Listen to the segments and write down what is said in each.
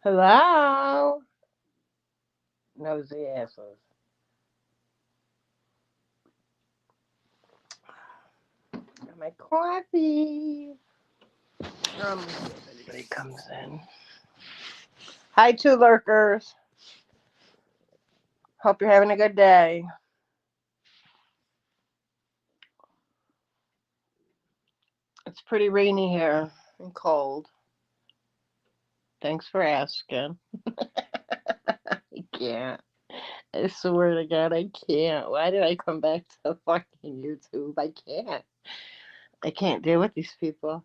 Hello? Nosy asses. Got my coffee. If anybody comes in. Hi, two lurkers. Hope you're having a good day. It's pretty rainy here and cold. Thanks for asking. I can't. I swear to God, I can't. Why did I come back to fucking YouTube? I can't deal with these people.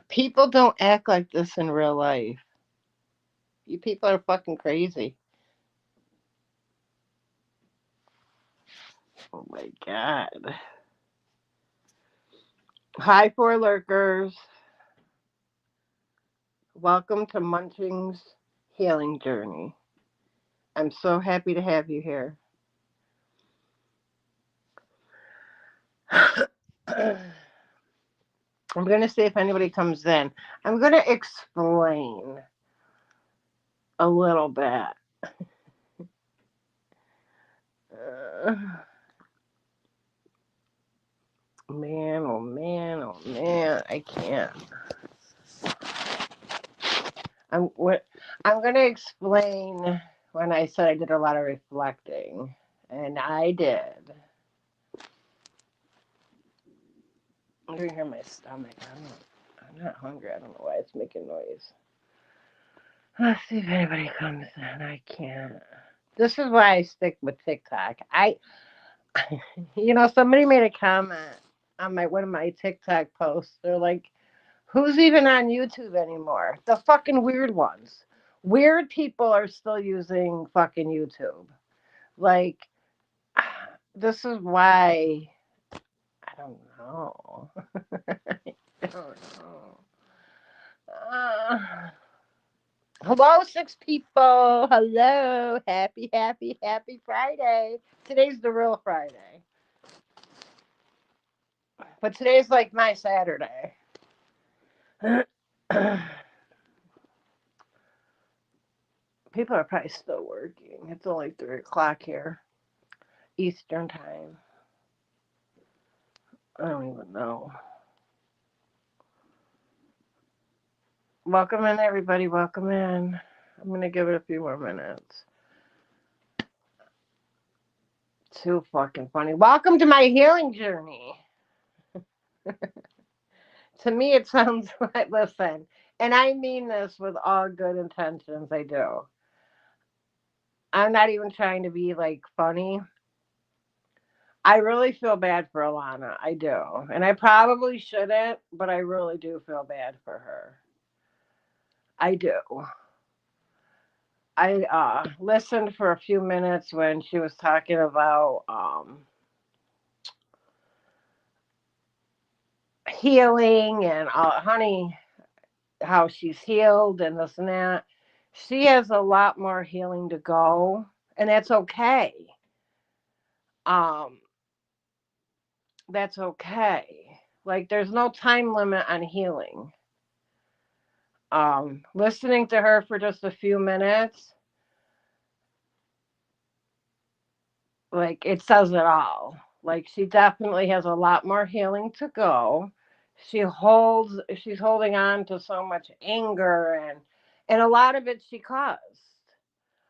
People don't act like this in real life. You people are fucking crazy. Oh my God. Hi, four lurkers. Welcome to Munching's Healing Journey. I'm so happy to have you here. I'm going to see if anybody comes in. I'm going to explain a little bit. Uh, man, oh man, oh man, I can't. I'm what I'm going to explain when I said I did a lot of reflecting, and I did. I can hear my stomach. I'm not hungry. I don't know why it's making noise. Let's see if anybody comes in. I can't. This is why I stick with TikTok. Somebody made a comment on my one of my TikTok posts. They're like, "Who's even on YouTube anymore? The fucking weird ones. Weird people are still using fucking YouTube. Like, this is why I don't know. I don't know. Uh, Hello, six people. Hello. Happy, happy, happy Friday. Today's the real Friday. But today's like my Saturday. People are probably still working. It's only 3 o'clock here, Eastern time. I don't even know. Welcome in, everybody. Welcome in. I'm going to give it a few more minutes. Too fucking funny. Welcome to my healing journey. To me, it sounds like, listen, and I mean this with all good intentions. I do. I'm not even trying to be like funny. I really feel bad for Alana. I do. And I probably shouldn't, but I really do feel bad for her. I do. I listened for a few minutes when she was talking about healing and honey, how she's healed and this and that. She has a lot more healing to go, and that's okay. Um, that's okay. Like, there's no time limit on healing. Listening to her for just a few minutes, like, it says it all. Like, she definitely has a lot more healing to go. She's holding on to so much anger, and a lot of it she caused.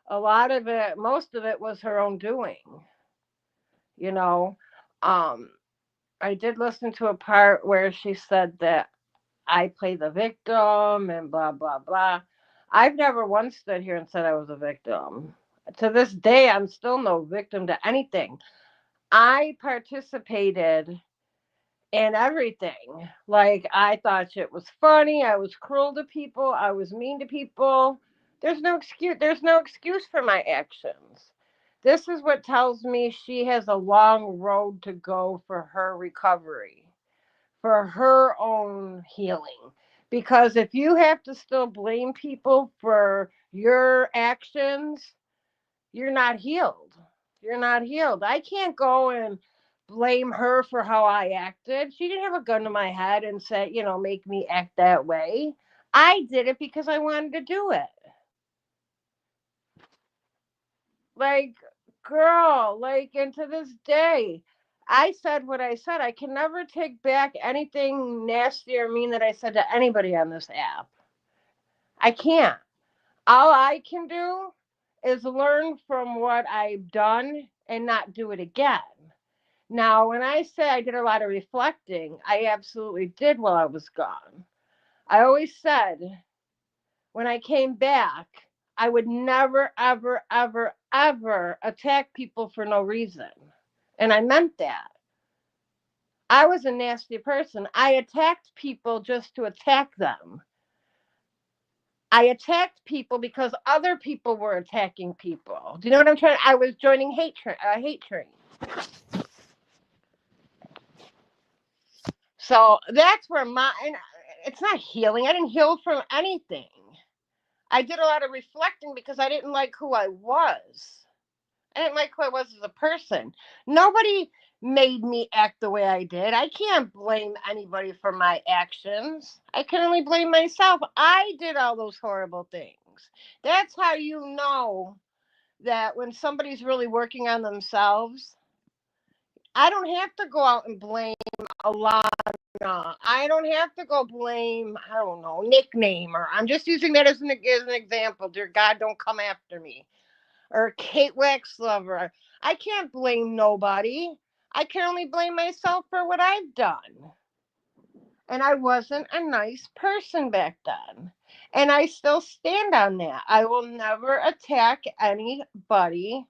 A lot of it, most of it was her own doing, you know. Um, I did listen to a part where she said that I play the victim and blah, blah, blah. I've never once stood here and said I was a victim. To this day, I'm still no victim to anything. I participated in everything. Like, I thought shit was funny. I was cruel to people. I was mean to people. There's no excuse. There's no excuse for my actions. This is what tells me she has a long road to go for her recovery, for her own healing. Because if you have to still blame people for your actions, you're not healed. You're not healed. I can't go and blame her for how I acted. She didn't have a gun to my head and say, make me act that way. I did it because I wanted to do it. Like, girl, like, and to this day, I said what I said. I can never take back anything nasty or mean that I said to anybody on this app. I can't. All I can do is learn from what I've done and not do it again. Now, when I say I did a lot of reflecting, I absolutely did while I was gone. I always said when I came back, I would never, ever, ever, ever attack people for no reason. And I meant that. I was a nasty person. I attacked people just to attack them. I attacked people because other people were attacking people. Do you know what I'm trying? I was joining hate train. So that's where my and it's not healing. I didn't heal from anything. I did a lot of reflecting because I didn't like who I was. I didn't like who I was as a person. Nobody made me act the way I did. I can't blame anybody for my actions. I can only blame myself. I did all those horrible things. That's how you know that when somebody's really working on themselves, I don't have to go out and blame Alana. I don't have to go blame, I don't know, nickname her. I'm just using that as an example. Dear God, don't come after me. Or Kate Waxlover. I can't blame nobody. I can only blame myself for what I've done. And I wasn't a nice person back then. And I still stand on that. I will never attack anybody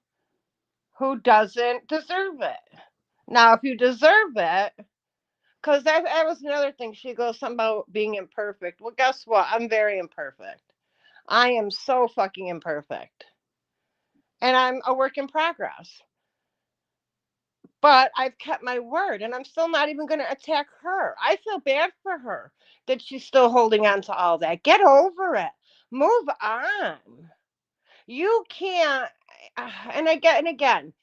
who doesn't deserve it. Now, if you deserve it, because that was another thing. She goes something about being imperfect. Well, guess what? I'm very imperfect. I am so fucking imperfect. And I'm a work in progress. But I've kept my word and I'm still not even going to attack her. I feel bad for her that she's still holding on to all that. Get over it. Move on. You can't. And again,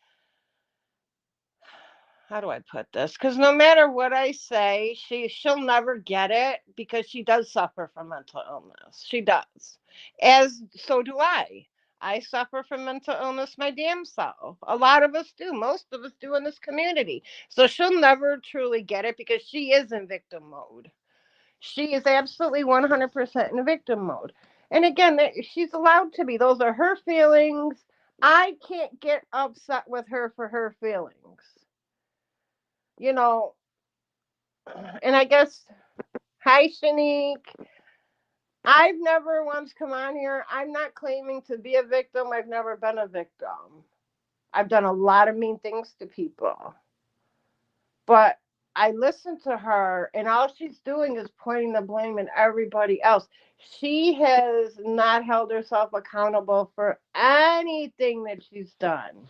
how do I put this? Because no matter what I say, she'll never get it because she does suffer from mental illness. She does, as so do I. I suffer from mental illness my damn self. A lot of us do. Most of us do in this community. So she'll never truly get it because she is in victim mode. She is absolutely 100% in victim mode. And again, she's allowed to be. Those are her feelings. I can't get upset with her for her feelings. You know, and I guess, hi, Shanique. I've never once come on here. I'm not claiming to be a victim. I've never been a victim. I've done a lot of mean things to people. But I listen to her, and all she's doing is pointing the blame at everybody else. She has not held herself accountable for anything that she's done,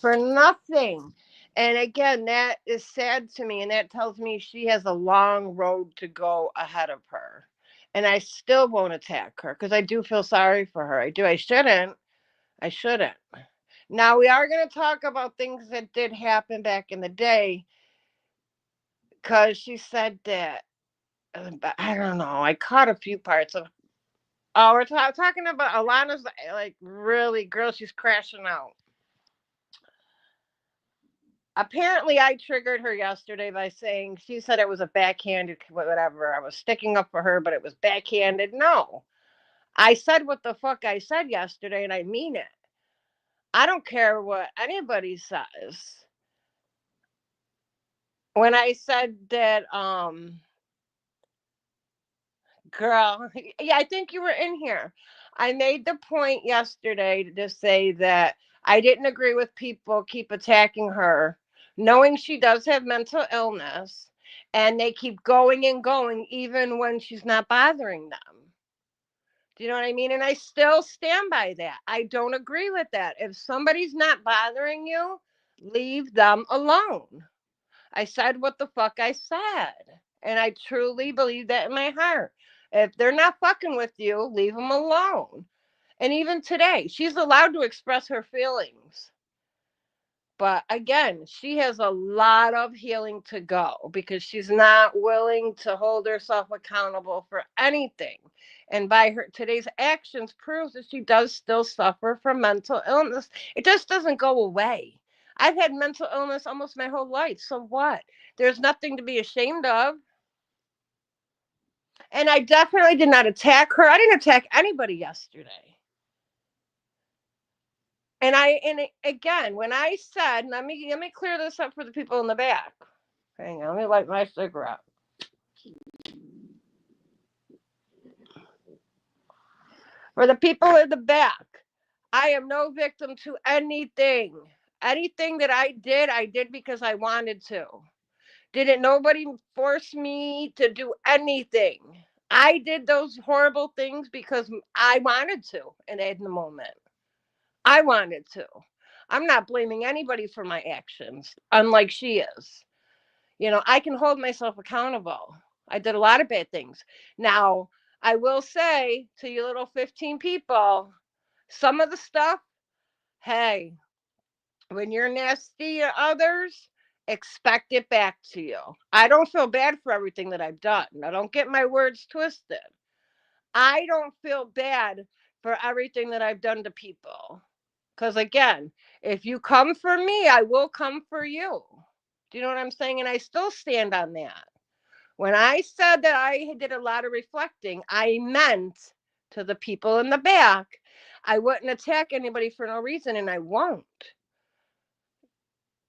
for nothing. And again, that is sad to me. And that tells me she has a long road to go ahead of her. And I still won't attack her because I do feel sorry for her. I do. I shouldn't. I shouldn't. Now, we are going to talk about things that did happen back in the day because she said that, I don't know. I caught a few parts of. Oh, we're talking about Alana's like really, girl, she's crashing out. Apparently I triggered her yesterday by saying she said it was a backhanded whatever. I was sticking up for her, but it was backhanded. No. I said what the fuck I said yesterday and I mean it. I don't care what anybody says. When I said that girl, yeah, I think you were in here. I made the point yesterday to say that I didn't agree with people keep attacking her, knowing she does have mental illness, and they keep going and going even when she's not bothering them. Do you know what I mean? And I still stand by that. I don't agree with that. If somebody's not bothering you, leave them alone. I said what the fuck I said. And I truly believe that in my heart. If they're not fucking with you, leave them alone. And even today, she's allowed to express her feelings. But again, she has a lot of healing to go because she's not willing to hold herself accountable for anything. And by her today's actions proves that she does still suffer from mental illness. It just doesn't go away. I've had mental illness almost my whole life. So what? There's nothing to be ashamed of. And I definitely did not attack her. I didn't attack anybody yesterday. Again, when I said, let me clear this up for the people in the back. Hang on, let me light my cigarette. For the people in the back, I am no victim to anything. Anything that I did because I wanted to. Didn't nobody force me to do anything. I did those horrible things because I wanted to and in the moment. I wanted to. I'm not blaming anybody for my actions, unlike she is. I can hold myself accountable. I did a lot of bad things. Now, I will say to you little 15 people, some of the stuff, hey, when you're nasty to others, expect it back to you. I don't feel bad for everything that I've done. Now, don't get my words twisted. I don't feel bad for everything that I've done to people. Because again, if you come for me, I will come for you. Do you know what I'm saying? And I still stand on that. When I said that I did a lot of reflecting, I meant to the people in the back, I wouldn't attack anybody for no reason, and I won't.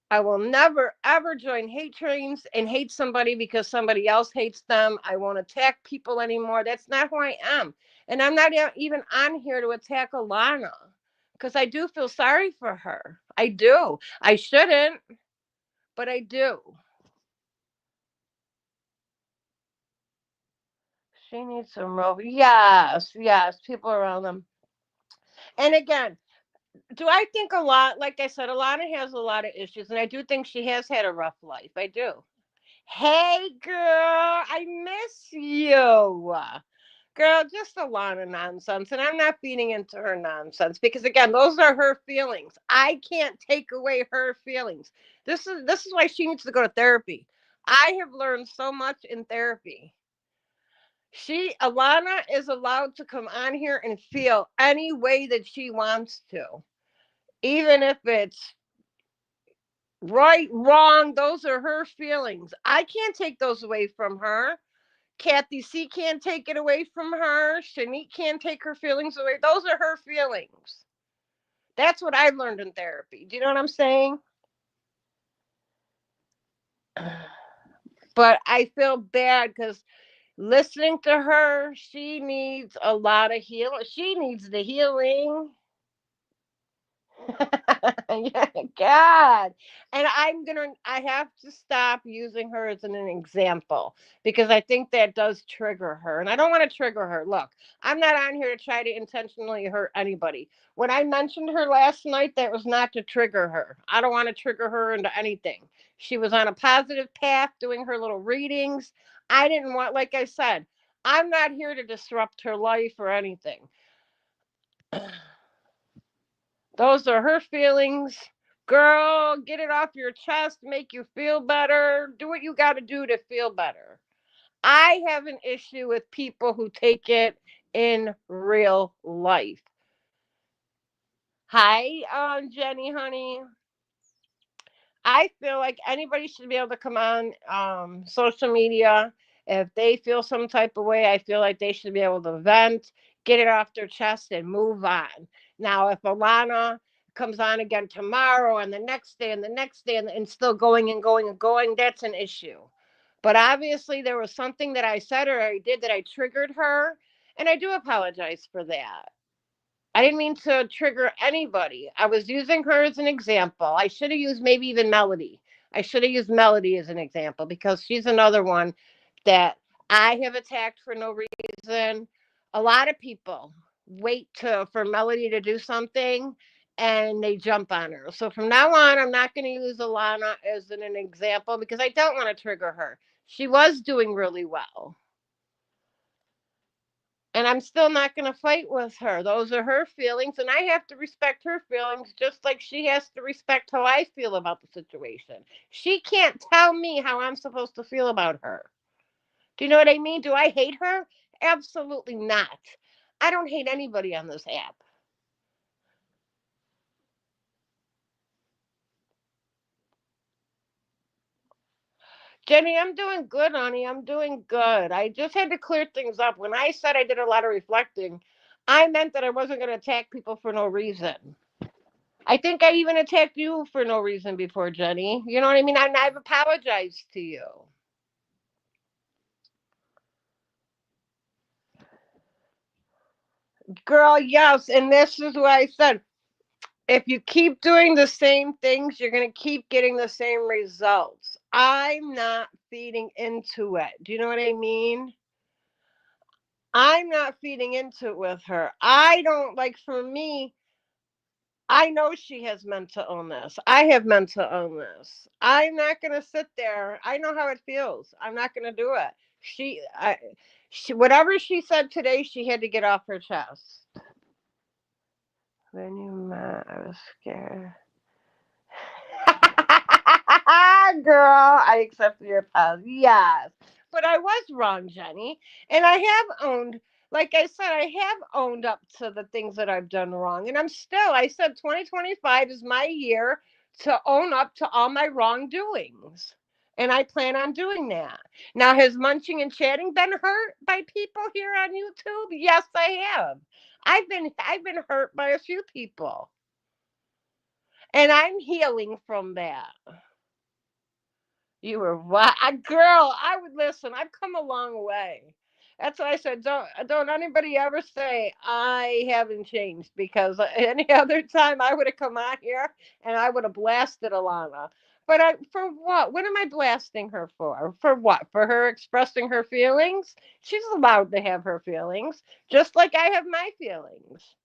I will never, ever join hate trains and hate somebody because somebody else hates them. I won't attack people anymore. That's not who I am. And I'm not even on here to attack Alana because I do feel sorry for her. I do. I shouldn't, but I do. She needs some rope. Yes, yes, people around them. And again, do I think a lot, like I said, Alana has a lot of issues, and I do think she has had a rough life. I do. Hey, girl, I miss you. Girl, just a lot of nonsense. And I'm not feeding into her nonsense because again, those are her feelings. I can't take away her feelings. This is why she needs to go to therapy. I have learned so much in therapy. Alana is allowed to come on here and feel any way that she wants to. Even if it's right, wrong, those are her feelings. I can't take those away from her. Kathy C can't take it away from her. Shanique can't take her feelings away. Those are her feelings. That's what I've learned in therapy. Do you know what I'm saying? But I feel bad because listening to her, she needs a lot of healing. She needs the healing. Yeah, God. And I have to stop using her as an example because I think that does trigger her. And I don't want to trigger her. Look, I'm not on here to try to intentionally hurt anybody. When I mentioned her last night, that was not to trigger her. I don't want to trigger her into anything. She was on a positive path doing her little readings. I didn't want, like I said, I'm not here to disrupt her life or anything. Those are her feelings. Girl, get it off your chest, make you feel better. Do what you got to do to feel better. I have an issue with people who take it in real life. Hi, Jenny, honey. I feel like anybody should be able to come on social media. If they feel some type of way, I feel like they should be able to vent, get it off their chest, and move on. Now, if Alana comes on again tomorrow and the next day and the next day and still going and going and going, that's an issue. But obviously, there was something that I said or I did that I triggered her, and I do apologize for that. I didn't mean to trigger anybody. I was using her as an example. I should have used maybe even Melody. I should have used Melody as an example because she's another one that I have attacked for no reason. A lot of people wait for Melody to do something and they jump on her. So from now on, I'm not going to use Alana as an example because I don't want to trigger her. She was doing really well. And I'm still not going to fight with her. Those are her feelings, and I have to respect her feelings just like she has to respect how I feel about the situation. She can't tell me how I'm supposed to feel about her. Do you know what I mean? Do I hate her? Absolutely not. I don't hate anybody on this app. Jenny, I'm doing good, honey. I'm doing good. I just had to clear things up. When I said I did a lot of reflecting, I meant that I wasn't going to attack people for no reason. I think I even attacked you for no reason before, Jenny. You know what I mean? I've apologized to you. Girl, yes. And this is what I said. If you keep doing the same things, you're going to keep getting the same results. I'm not feeding into it. Do you know what I mean? I'm not feeding into it with her. I don't like, for me, I know she has mental illness. I have mental illness. I'm not going to sit there. I know how it feels. I'm not going to do it. Whatever she said today, she had to get off her chest. When you met, I was scared. Girl, I accept your apology. Yes. But I was wrong, Jenny. And I have owned, like I said, I have owned up to the things that I've done wrong. And I said 2025 is my year to own up to all my wrongdoings. And I plan on doing that. Now, has munching and chatting been hurt by people here on YouTube? Yes, I have. I've been hurt by a few people. And I'm healing from that. You were what? Girl, I would listen. I've come a long way. That's why I said don't anybody ever say I haven't changed, because any other time I would have come out here and I would have blasted Alana. But for what? What am I blasting her for? For what? For her expressing her feelings? She's allowed to have her feelings, just like I have my feelings.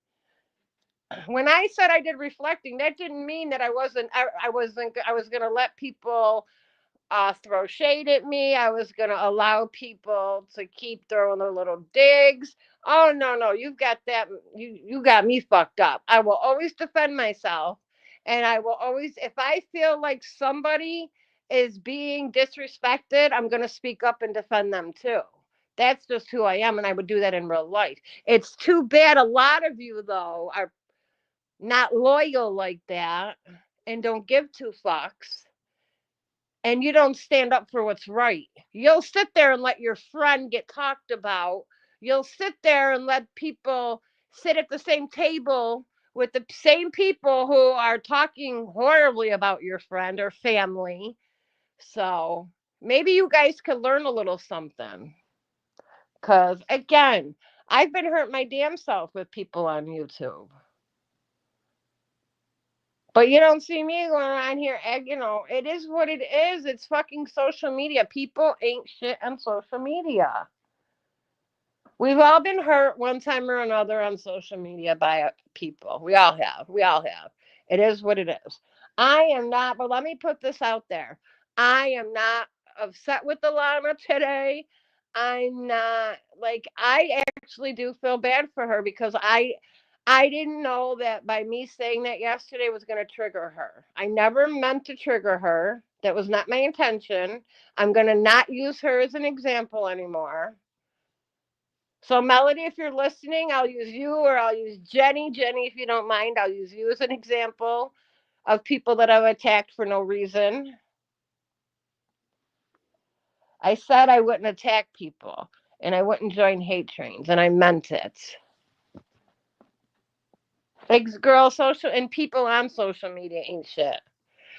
When I said I did reflecting, that didn't mean that I was going to let people throw shade at me. I was going to allow people to keep throwing their little digs. Oh no, no, you've got that. You got me fucked up. I will always defend myself, and I will always, if I feel like somebody is being disrespected, I'm going to speak up and defend them too. That's just who I am, and I would do that in real life. It's too bad a lot of you though are not loyal like that and don't give two fucks, and you don't stand up for what's right. You'll sit there and let your friend get talked about. You'll sit there and let people sit at the same table with the same people who are talking horribly about your friend or family. So maybe you guys could learn a little something. Because again, I've been hurt my damn self with people on YouTube. But you don't see me going around here, it is what it is. It's fucking social media. People ain't shit on social media. We've all been hurt one time or another on social media by people. We all have. We all have. It is what it is. I am not, but let me put this out there. I am not upset with the llama today. I'm not, like, I actually do feel bad for her, because I didn't know that by me saying that yesterday was going to trigger her. I never meant to trigger her. That was not my intention. I'm going to not use her as an example anymore. So, Melody, if you're listening, I'll use you, or I'll use Jenny. Jenny, if you don't mind, I'll use you as an example of people that I've attacked for no reason. I said I wouldn't attack people and I wouldn't join hate trains, and I meant it. Girl, social and people on social media ain't shit.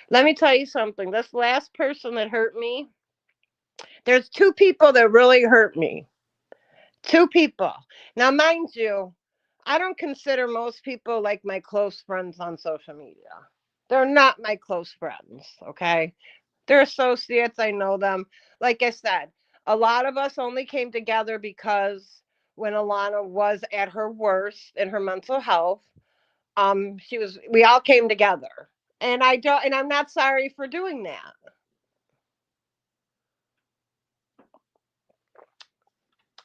Let me tell you something. This last person that hurt me, there's two people that really hurt me. Two people. Now, mind you, I don't consider most people like my close friends on social media. They're not my close friends, okay? They're associates. I know them. Like I said, a lot of us only came together because when Alana was at her worst in her mental health, we all came together. And I'm not sorry for doing that.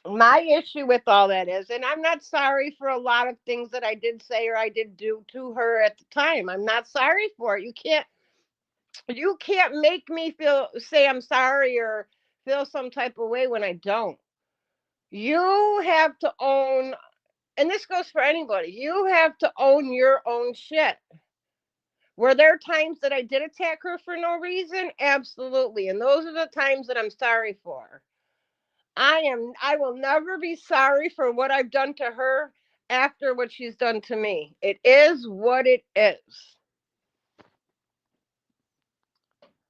My issue with all that is, and I'm not sorry for a lot of things that I did say or I did do to her at the time. I'm not sorry for it. You can't make me say I'm sorry or feel some type of way when I don't. You have to own, and this goes for anybody, you have to own your own shit. Were there times that I did attack her for no reason? Absolutely. And those are the times that I'm sorry for. I will never be sorry for what I've done to her after what she's done to me. It is what it is.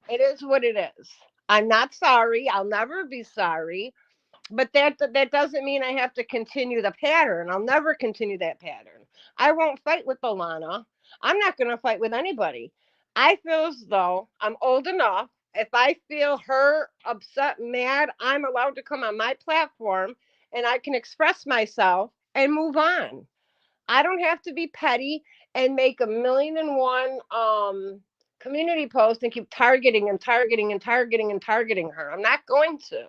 It is what it is. I'm not sorry. I'll never be sorry. But that doesn't mean I have to continue the pattern. I'll never continue that pattern. I won't fight with Alana. I'm not going to fight with anybody. I feel as though I'm old enough. If I feel her upset, mad, I'm allowed to come on my platform and I can express myself and move on. I don't have to be petty and make a million and one community posts and keep targeting and targeting and targeting and targeting her. I'm not going to.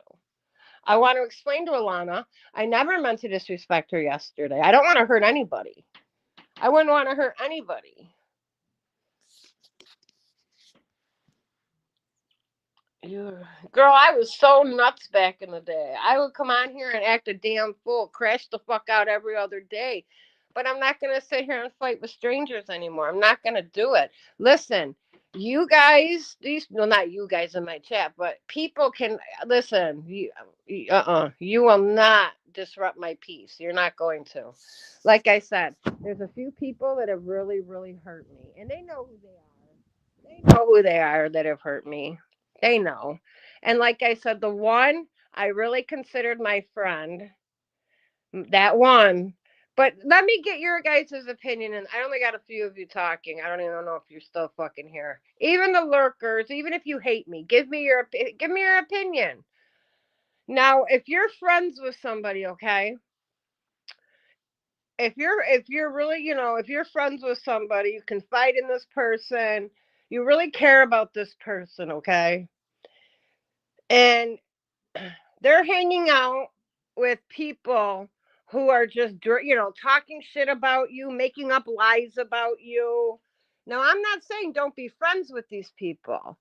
I want to explain to Alana, I never meant to disrespect her yesterday. I don't want to hurt anybody. I wouldn't want to hurt anybody. Girl, I was so nuts back in the day. I would come on here and act a damn fool, crash the fuck out every other day. But I'm not going to sit here and fight with strangers anymore. I'm not going to do it. Listen, you guys, well, not you guys in my chat, but people can listen. You will not disrupt my peace. You're not going to. Like I said, there's a few people that have really, really hurt me, and they know who they are. They know who they are that have hurt me. They know. And like I said, the one I really considered my friend, that one. But let me get your guys' opinion. And I only got a few of you talking. I don't even know if you're still fucking here. Even the lurkers, even if you hate me, give me your opinion. Now, if you're friends with somebody, okay, if you're really, if you're friends with somebody, you confide in this person, you really care about this person, okay, and they're hanging out with people who are just talking shit about you, making up lies about you. Now, I'm not saying don't be friends with these people.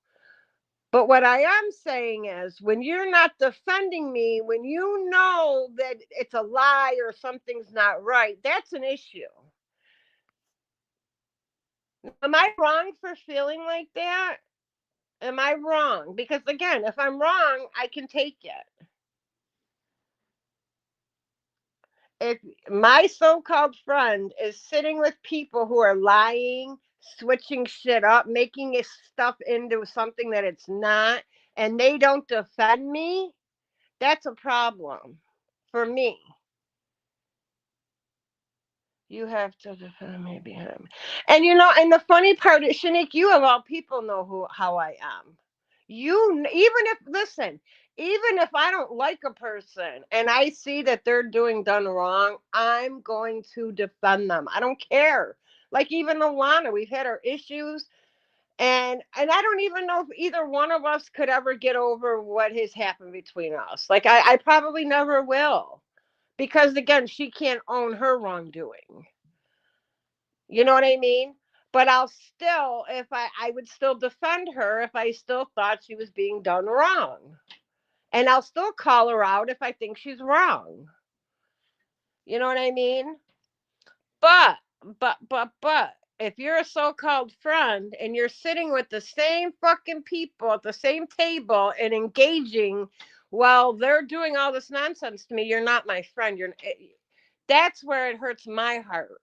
But what I am saying is when you're not defending me, when you know that it's a lie or something's not right, that's an issue. Am I wrong for feeling like that? Am I wrong? Because again, if I'm wrong, I can take it. If my so-called friend is sitting with people who are lying, switching shit up, making stuff into something that it's not, and they don't defend me, that's a problem for me. You have to defend me behind me. And the funny part is, Shanique, you of all people know how I am. Even if I don't like a person and I see that they're doing done wrong, I'm going to defend them. I don't care. Like even Alana, we've had our issues, and I don't even know if either one of us could ever get over what has happened between us. Like I probably never will. Because again, she can't own her wrongdoing. You know what I mean? But I would still defend her if I still thought she was being done wrong. And I'll still call her out if I think she's wrong. You know what I mean? But, but, if you're a so called friend and you're sitting with the same fucking people at the same table and engaging while they're doing all this nonsense to me, you're not my friend. That's where it hurts my heart.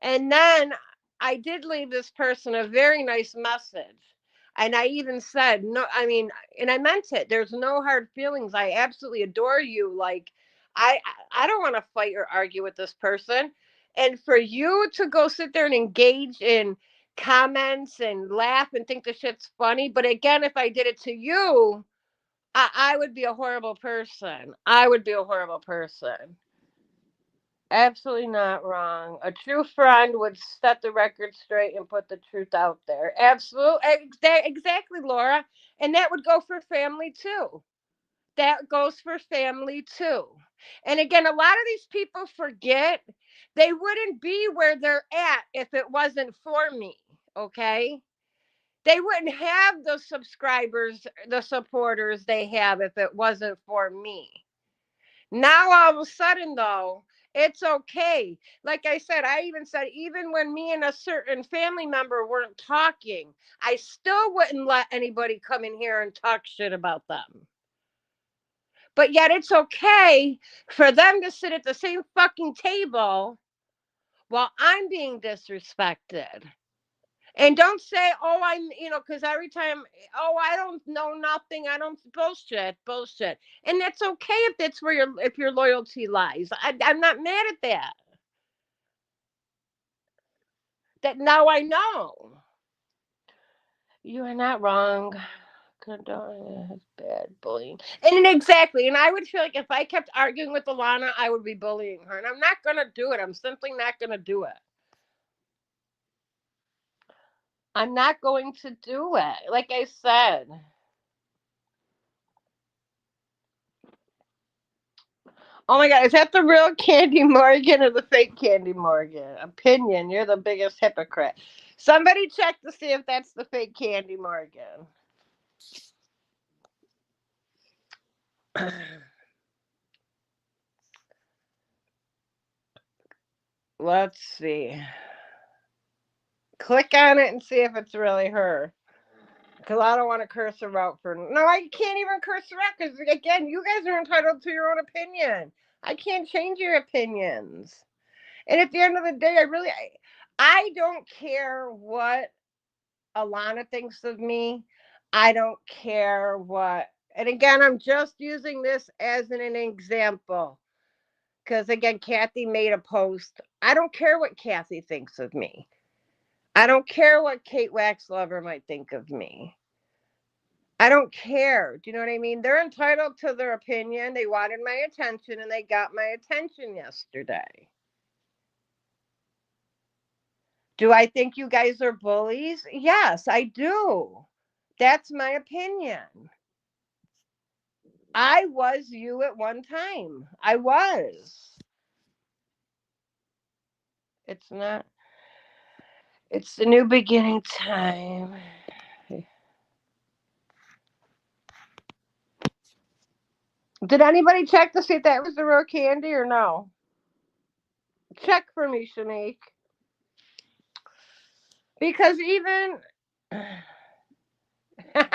And then I did leave this person a very nice message. And I even said, no, I mean, and I meant it. There's no hard feelings. I absolutely adore you. Like, I I don't want to fight or argue with this person. And for you to go sit there and engage in comments and laugh and think the shit's funny. But again, if I did it to you, I would be a horrible person. I would be a horrible person. Absolutely not wrong. A true friend would set the record straight and put the truth out there. Absolutely. Exactly, Laura. And that would go for family too. That goes for family too. And again, a lot of these people forget they wouldn't be where they're at if it wasn't for me. Okay. They wouldn't have the subscribers, the supporters they have if it wasn't for me. Now all of a sudden, though, it's okay. Like I said, I even said, even when me and a certain family member weren't talking, I still wouldn't let anybody come in here and talk shit about them. But yet it's okay for them to sit at the same fucking table while I'm being disrespected. And don't say, oh, because every time, oh, I don't know nothing. I don't bullshit. And that's okay if that's where if your loyalty lies. I'm not mad at that. That now I know. You are not wrong. Condone bad bullying. And exactly. And I would feel like if I kept arguing with Alana, I would be bullying her. And I'm not going to do it. I'm simply not going to do it. I'm not going to do it. Like I said. Oh my God, is that the real Candy Morgan or the fake Candy Morgan? Opinion, you're the biggest hypocrite. Somebody check to see if that's the fake Candy Morgan. Let's see. Click on it and see if it's really her. Because I don't want to curse her out for. No, I can't even curse her out because, again, you guys are entitled to your own opinion. I can't change your opinions. And at the end of the day, I don't care what Alana thinks of me. I don't care what. And again, I'm just using this as an example. Because again, Kathy made a post. I don't care what Kathy thinks of me. I don't care what Kate Waxlover might think of me. I don't care. Do you know what I mean? They're entitled to their opinion. They wanted my attention and they got my attention yesterday. Do I think you guys are bullies? Yes, I do. That's my opinion. I was you at one time. I was. It's not. It's the new beginning time. Did anybody check to see if that was the real Candy or no? Check for me, Shanique. Because even I'm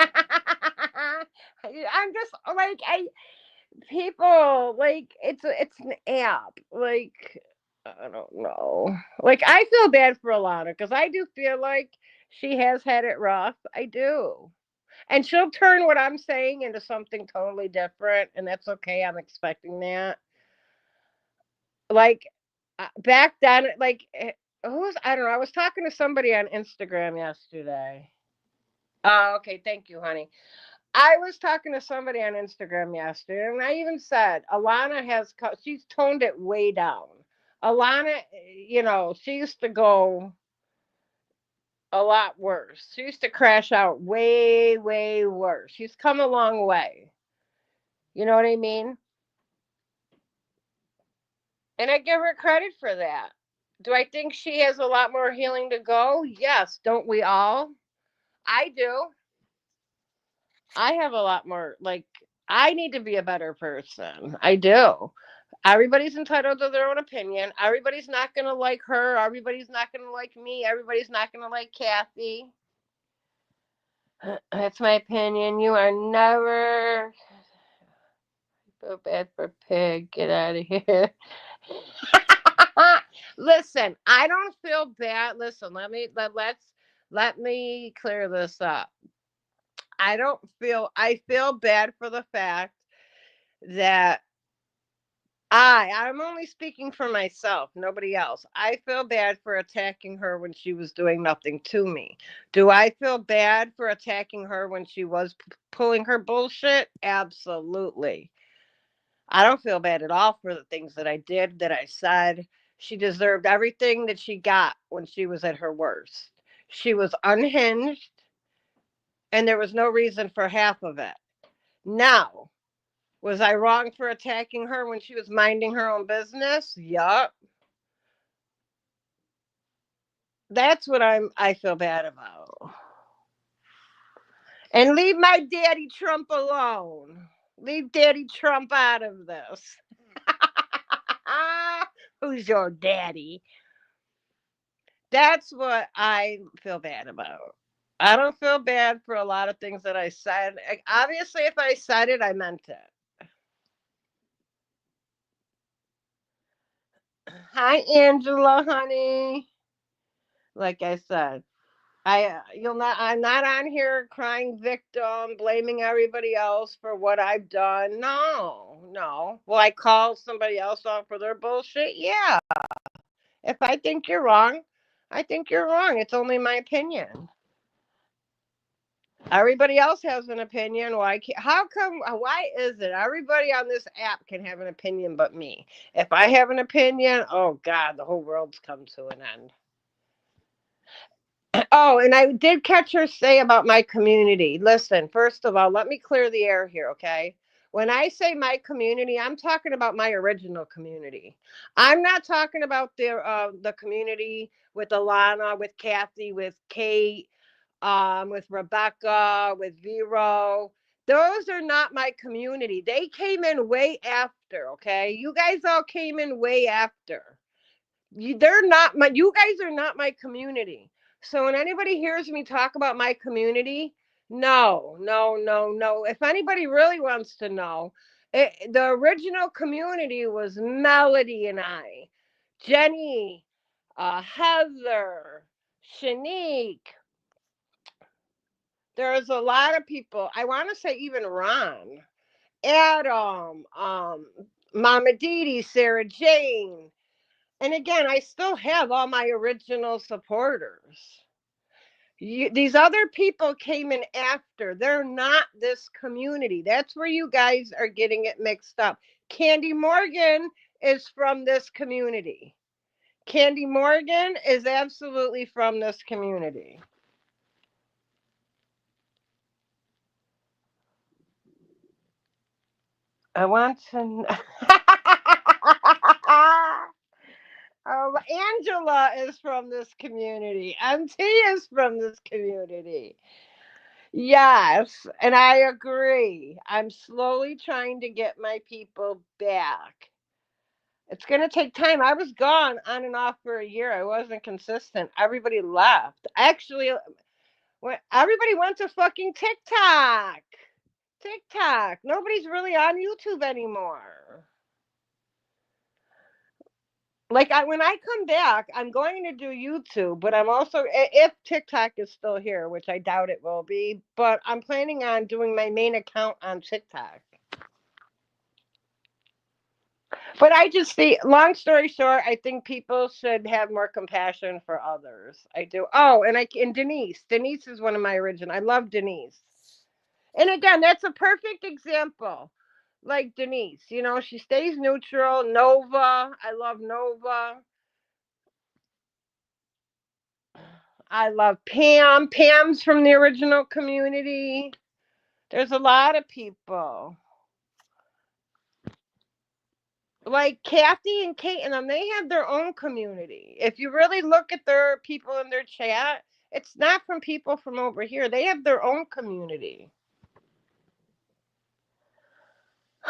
just like people like it's an app. Like I don't know. Like I feel bad for Alana because I do feel like she has had it rough. I do. And she'll turn what I'm saying into something totally different, and that's okay. I'm expecting that. Like back then, like who's I don't know. I was talking to somebody on Instagram yesterday. Oh, okay. Thank you, honey. I was talking to somebody on Instagram yesterday, and I even said Alana she's toned it way down. Alana, she used to go a lot worse. She used to crash out way, way worse. She's come a long way. You know what I mean? And I give her credit for that. Do I think she has a lot more healing to go? Yes. Don't we all? I do. I have a lot more, like, I need to be a better person. I do. Everybody's entitled to their own opinion. Everybody's not going to like her. Everybody's not going to like me. Everybody's not going to like Kathy. That's my opinion. You are never. Feel bad for Pig. Get out of here. Listen, I don't feel bad. Listen, let me clear this up. I feel bad for the fact that I'm only speaking for myself, nobody else. I feel bad for attacking her when she was doing nothing to me. Do I feel bad for attacking her when she was pulling her bullshit? Absolutely. I don't feel bad at all for the things that I did, that I said. She deserved everything that she got when she was at her worst. She was unhinged, and there was no reason for half of it. Now, was I wrong for attacking her when she was minding her own business? Yup. That's what I feel bad about. And leave my daddy Trump alone. Leave Daddy Trump out of this. Who's your daddy? That's what I feel bad about. I don't feel bad for a lot of things that I said. Obviously, if I said it, I meant it. Hi, Angela, honey. Like I said, you'll not. I'm not on here crying victim, blaming everybody else for what I've done. No, no. Will I call somebody else out for their bullshit? Yeah. If I think you're wrong, I think you're wrong. It's only my opinion. Everybody else has an opinion. Why? How come? Why is it everybody on this app can have an opinion but me? If I have an opinion, oh God, the whole world's come to an end. Oh, and I did catch her say about my community. Listen, first of all, let me clear the air here, okay? When I say my community, I'm talking about my original community. I'm not talking about the community with Alana, with Kathy, with Kate, with Rebecca, with Vero. Those are not my community. They came in way after, okay? You guys all came in way after. They're not my. You guys are not my community. So when anybody hears me talk about my community, no, no, no, no. If anybody really wants to know, the original community was Melody and I, Jenny, Heather, Shanique. There's a lot of people. I want to say even Ron, Adam, Mama Dee, Sarah Jane. And again, I still have all my original supporters. These other people came in after. They're not this community. That's where you guys are getting it mixed up. Candy Morgan is from this community. Candy Morgan is absolutely from this community. I want to. Angela is from this community. MT is from this community. Yes, and I agree. I'm slowly trying to get my people back. It's going to take time. I was gone on and off for a year. I wasn't consistent. Everybody left. Actually, everybody went to fucking TikTok. TikTok. Nobody's really on YouTube anymore. Like when I come back, I'm going to do YouTube, but I'm also if TikTok is still here, which I doubt it will be, but I'm planning on doing my main account on TikTok. But I just see, long story short, I think people should have more compassion for others. I do. Oh, and Denise. Denise is one of my original. I love Denise. And again, that's a perfect example. Like Denise, she stays neutral. Nova, I love Nova. I love Pam. Pam's from the original community. There's a lot of people. Like Kathy and Kate and them, they have their own community. If you really look at their people in their chat, it's not from people from over here. They have their own community.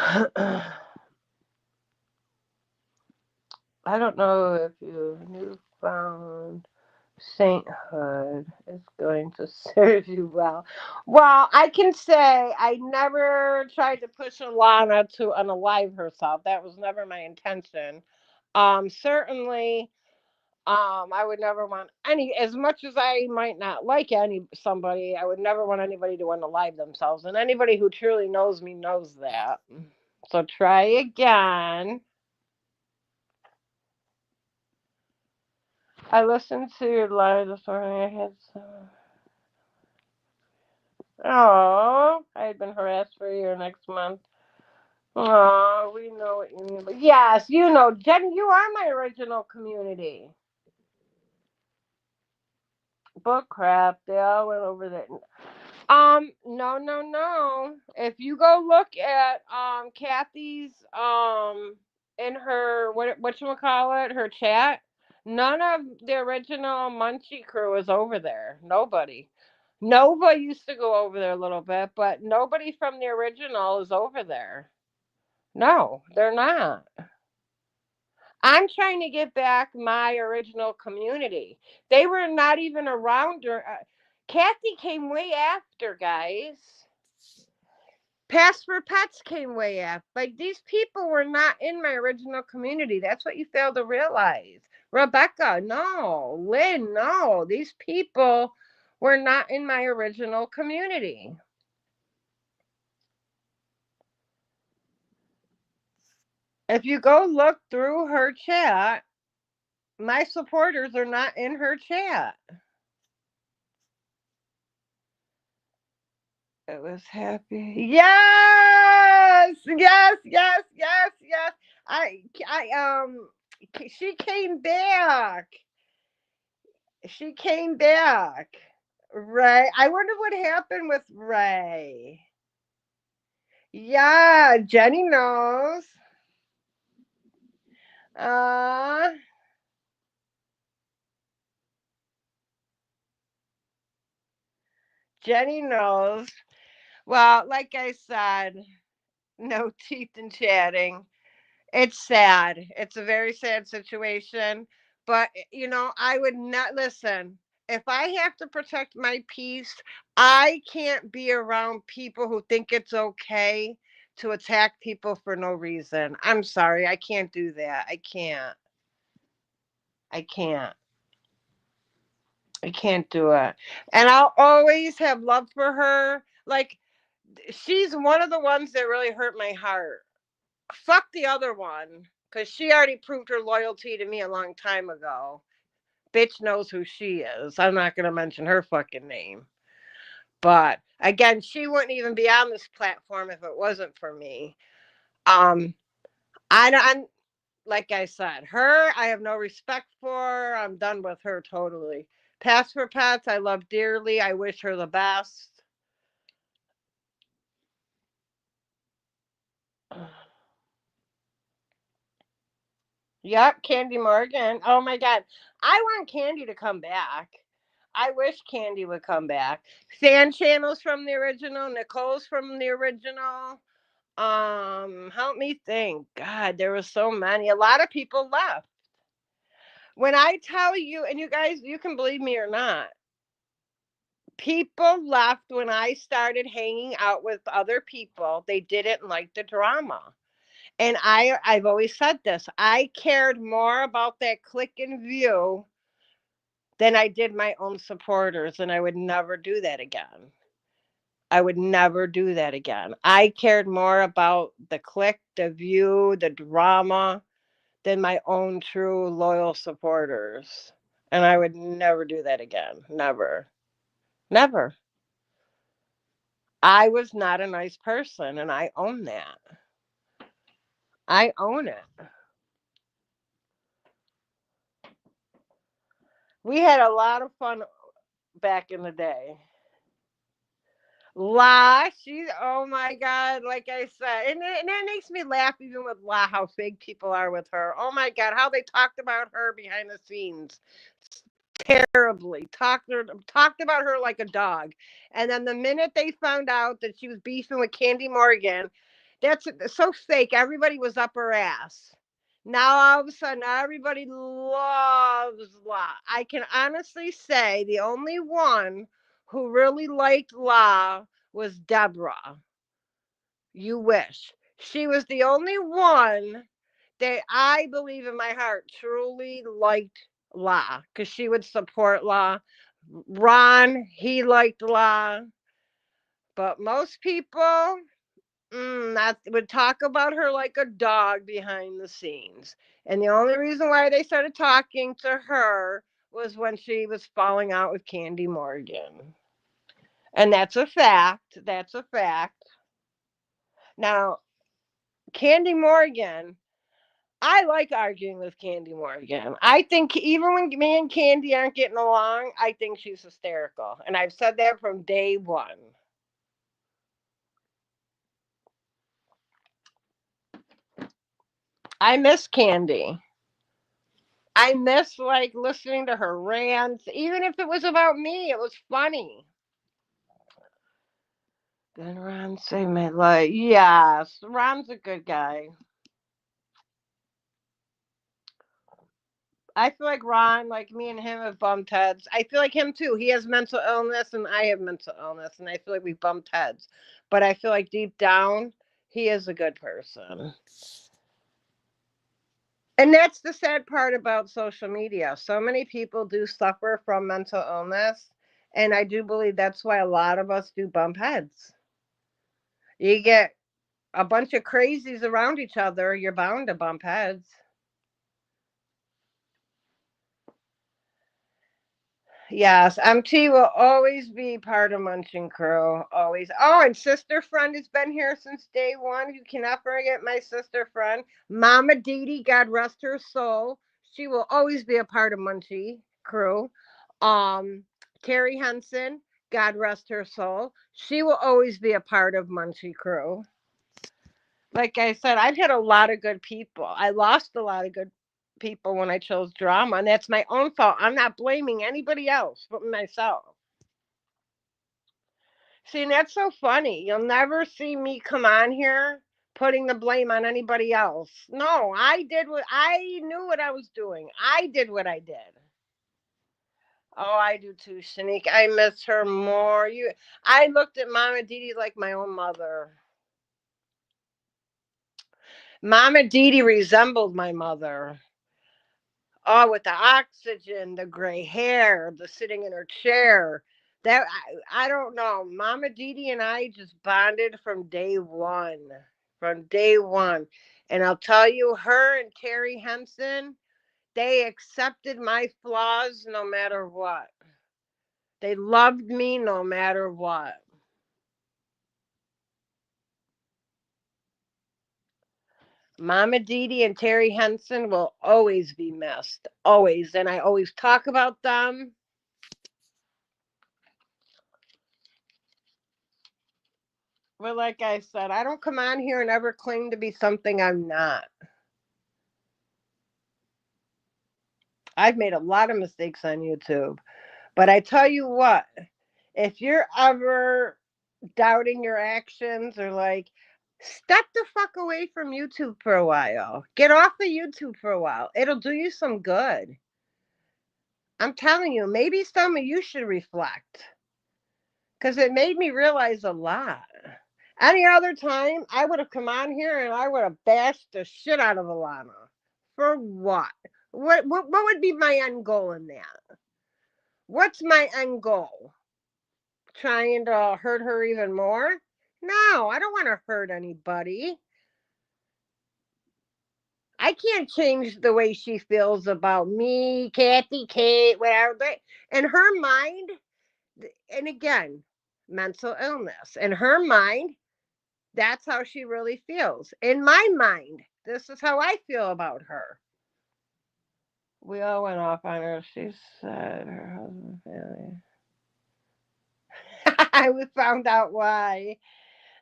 I don't know if your newfound sainthood is going to serve you well. Well, I can say I never tried to push Alana to unalive herself. That was never my intention. Certainly, I would never want as much as I might not like somebody, I would never want anybody to unalive themselves. And anybody who truly knows me knows that. So try again. I listened to your live this morning. I had some. Oh, I had been harassed for a year next month. Oh, we know what you mean. But yes, Jen, you are my original community. Book crap. They all went over there. No, no, no. If you go look at Kathy's in her whatchamacallit, her chat, none of the original Munchie crew is over there. Nobody. Nova used to go over there a little bit, but nobody from the original is over there. No, they're not. I'm trying to get back my original community. They were not even around her. Kathy came way after, guys. Pass for Pets came way after. Like, these people were not in my original community. That's what you fail to realize. Rebecca, no. Lynn, no. These people were not in my original community. If you go look through her chat, my supporters are not in her chat. It was happy. Yes, yes, yes, yes, yes. She came back. She came back. Ray. I wonder what happened with Ray. Yeah, Jenny knows. Uh, Jenny knows. Well, like I said, no teeth in chatting. It's sad. It's a very sad situation. But, I would not listen. If I have to protect my peace, I can't be around people who think it's okay to attack people for no reason. I'm sorry. I can't do that. I can't. I can't. I can't do it. And I'll always have love for her. Like, she's one of the ones that really hurt my heart. Fuck the other one, because she already proved her loyalty to me a long time ago. Bitch knows who she is. I'm not going to mention her fucking name. But again, she wouldn't even be on this platform if it wasn't for me. Um, I'm like I said, her I have no respect for. I'm done with her totally. Pass for Pets, I love dearly. I wish her the best. Yep, Candy Morgan. Oh my God. I want Candy to come back. I wish Candy would come back. Fan Channel's from the original. Nicole's from the original. Help me think. God, there were so many. A lot of people left. When I tell you, and you guys, you can believe me or not, people left when I started hanging out with other people. They didn't like the drama. And I've always said this. I cared more about that click and view than I did my own supporters, and I would never do that again. I would never do that again. I cared more about the click, the view, the drama than my own true loyal supporters. And I would never do that again. Never. Never. I was not a nice person, and I own that. I own it. We had a lot of fun back in the day. She's oh my God, like I said, and that makes me laugh even with how fake people are with her. Oh my God, how they talked about her behind the scenes terribly. Talked about her like a dog, and then the minute they found out that she was beefing with Candy Morgan, that's so fake. Everybody was up her ass. Now all of a sudden, everybody loves La. I can honestly say the only one who really liked La was Deborah. You wish. She was the only one that I believe in my heart truly liked La because she would support La. Ron, he liked La. But most people that would talk about her like a dog behind the scenes. And the only reason why they started talking to her was when she was falling out with Candy Morgan. And that's a fact. That's a fact. Now, Candy Morgan, I like arguing with Candy Morgan. I think even when me and Candy aren't getting along, I think she's hysterical. And I've said that from day one. I miss Candy. I miss like listening to her rants, even if it was about me. It was funny. Then Ron saved my life. Yes, Ron's a good guy. I feel like Ron, like me and him have bumped heads. I feel like him too. He has mental illness and I have mental illness, and I feel like we bumped heads. But I feel like deep down, he is a good person. And that's the sad part about social media. So many people do suffer from mental illness. And I do believe that's why a lot of us do bump heads. You get a bunch of crazies around each other, you're bound to bump heads. Yes, MT will always be part of Munching Crew. Always. Oh, and Sister Friend has been here since day one. You cannot forget my sister friend. Mama Dee, God rest her soul. She will always be a part of Munchie Crew. Um, Terry Henson, God rest her soul. She will always be a part of Munchie Crew. Like I said, I've had a lot of good people. I lost a lot of good people when I chose drama, and that's my own fault. I'm not blaming anybody else but myself. See, and that's so funny. You'll never see me come on here putting the blame on anybody else. No, I knew what I was doing. I did what I did. Oh, I do too, Shanique. I miss her more. I looked at Mama Didi like my own mother. Mama Didi resembled my mother. Oh, with the oxygen, the gray hair, the sitting in her chair. I don't know. Mama Didi and I just bonded from day one. From day one. And I'll tell you, her and Terry Henson, they accepted my flaws no matter what. They loved me no matter what. Mama Didi and Terry Henson will always be missed. Always. And I always talk about them. But like I said, I don't come on here and ever claim to be something I'm not. I've made a lot of mistakes on YouTube. But I tell you what, if you're ever doubting your actions or like, step the fuck away from YouTube for a while. Get off of YouTube for a while. It'll do you some good. I'm telling you, maybe some of you should reflect because it made me realize a lot. Any other time, I would have come on here and I would have bashed the shit out of Alana. For what? What would be my end goal in that? What's my end goal? Trying to hurt her even more? No, I don't want to hurt anybody. I can't change the way she feels about me, Kathy, Kate, whatever. In her mind, and again, mental illness. In her mind, that's how she really feels. In my mind, this is how I feel about her. We all went off on her. She said her husband family. I found out why.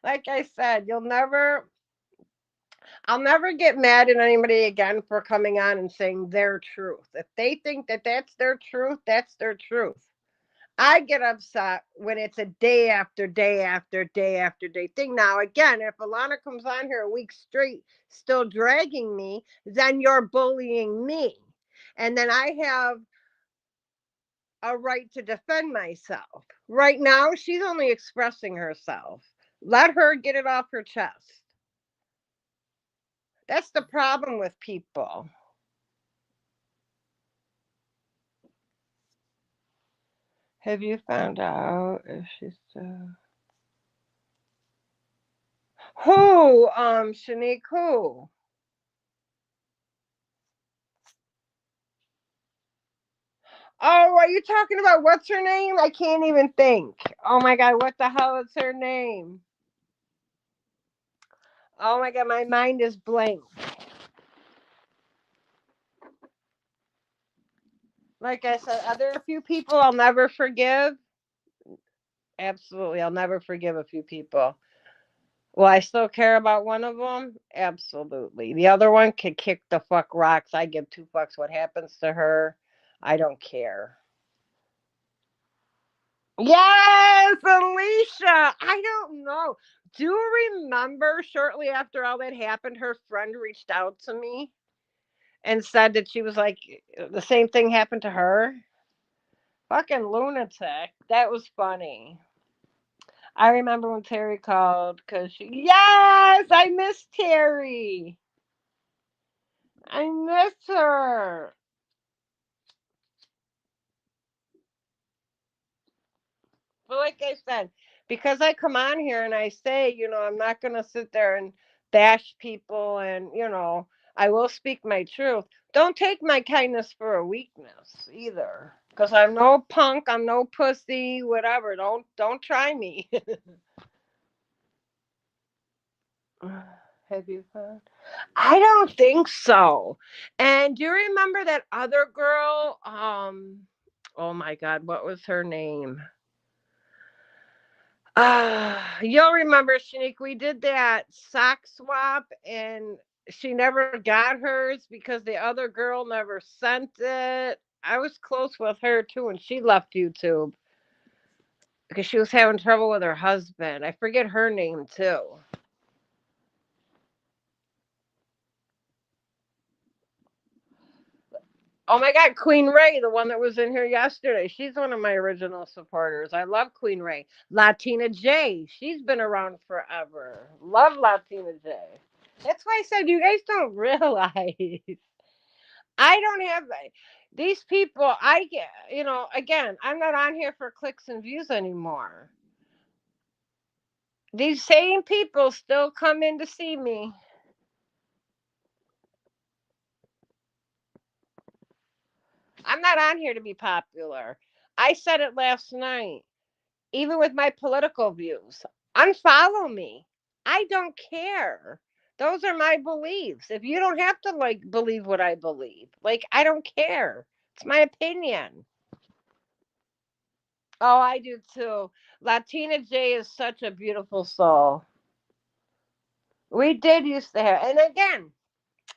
Like I said, I'll never get mad at anybody again for coming on and saying their truth. If they think that that's their truth, that's their truth. I get upset when it's a day after day after day after day thing. Now, again, if Alana comes on here a week straight, still dragging me, then you're bullying me. And then I have a right to defend myself. Right now, she's only expressing herself. Let her get it off her chest. That's the problem with people. Have you found out if she's still who? Shanique, who? Oh, are you talking about what's her name? I can't even think. Oh my god, what the hell is her name? Oh my god, my mind is blank. Like I said, are there a few people I'll never forgive? Absolutely, I'll never forgive a few people. Will I still care about one of them? Absolutely. The other one can kick the fuck rocks. I give two fucks what happens to her. I don't care. Yes, Alicia. I don't know. Do you remember shortly after all that happened, her friend reached out to me? and said that she was like the same thing happened to her. Fucking lunatic. That was funny. I remember when Terry called because yes, I miss Terry. I miss her. But like I said, because I come on here and I say, I'm not going to sit there and bash people and, I will speak my truth. Don't take my kindness for a weakness either. Because I'm no punk, I'm no pussy, whatever. Don't try me. Have you found? I don't think so. And do you remember that other girl? Oh my God, what was her name? You'll remember, Shanique, we did that sock swap and she never got hers because the other girl never sent it. I was close with her too, and she left YouTube because she was having trouble with her husband. I forget her name too. Oh my God, Queen Ray, the one that was in here yesterday. She's one of my original supporters. I love Queen Ray. Latina J, she's been around forever. Love Latina J. That's why I said you guys don't realize. I don't have these people. I get, again, I'm not on here for clicks and views anymore. These same people still come in to see me. I'm not on here to be popular. I said it last night. Even with my political views. Unfollow me. I don't care. Those are my beliefs. If you don't have to believe what I believe, I don't care. It's my opinion. Oh, I do too. Latina J is such a beautiful soul. We did used to have, and again,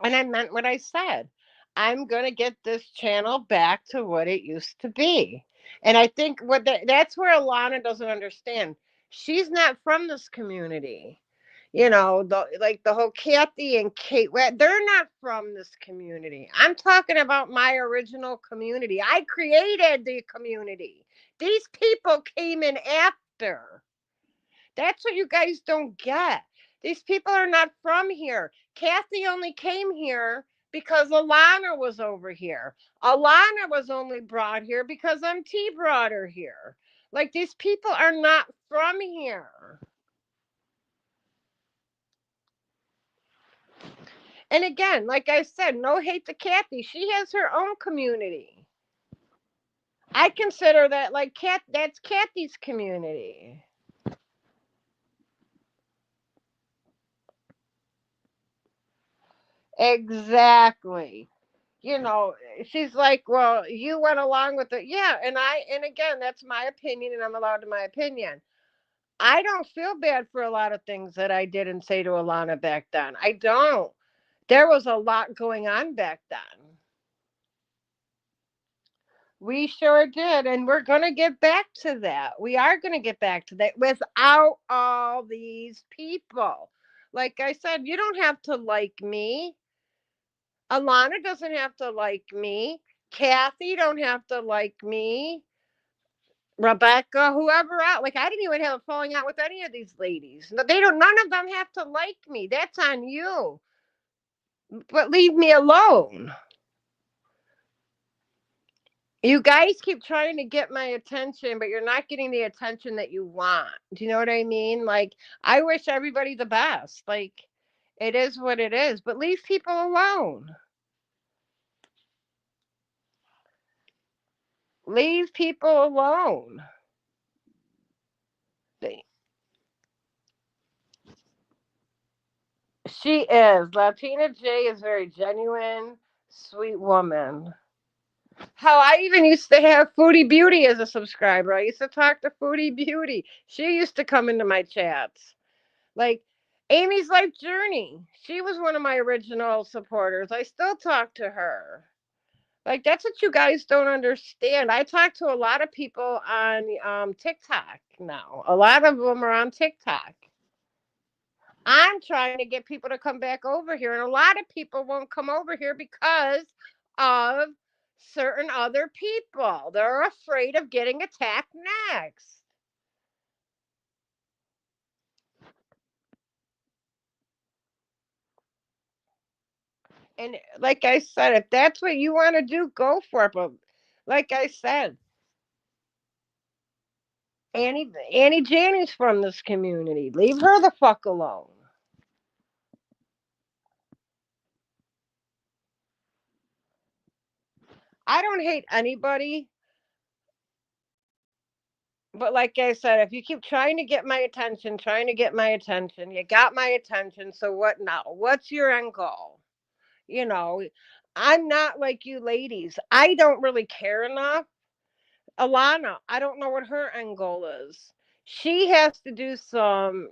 and I meant what I said. I'm going to get this channel back to what it used to be. And I think that's where Alana doesn't understand. She's not from this community. The whole Kathy and Kate, they're not from this community. I'm talking about my original community. I created the community. These people came in after. That's what you guys don't get. These people are not from here. Kathy only came here because Alana was over here. Alana was only brought here because MT brought her here. These people are not from here. And again, like I said, no hate to Kathy. She has her own community. I consider that that's Kathy's community. Exactly. She's like, well, you went along with it. Yeah. And again, that's my opinion and I'm allowed to my opinion. I don't feel bad for a lot of things that I did and say to Alana back then. I don't. There was a lot going on back then. We sure did. And we're going to get back to that. We are going to get back to that without all these people. Like I said, you don't have to like me. Alana doesn't have to like me. Kathy don't have to like me. Rebecca, whoever out. I didn't even have a falling out with any of these ladies. No, they don't. None of them have to like me. That's on you. But leave me alone. You guys keep trying to get my attention, but you're not getting the attention that you want. Do you know what I mean? I wish everybody the best. It is what it is, but leave people alone. Leave people alone. She is. Latina J is very genuine, sweet woman. How I even used to have Foodie Beauty as a subscriber. I used to talk to Foodie Beauty. She used to come into my chats. Like Amy's Life Journey. She was one of my original supporters. I still talk to her. That's what you guys don't understand. I talk to a lot of people on TikTok now. A lot of them are on TikTok. I'm trying to get people to come back over here, and a lot of people won't come over here because of certain other people. They're afraid of getting attacked next. And like I said, if that's what you want to do, go for it. But like I said, Annie Janie's from this community. Leave her the fuck alone. I don't hate anybody, but like I said, if you keep trying to get my attention, trying to get my attention, you got my attention. So what now? What's your end goal? You know, I'm not like you ladies. I don't really care enough. Alana, I don't know what her end goal is. She has to do some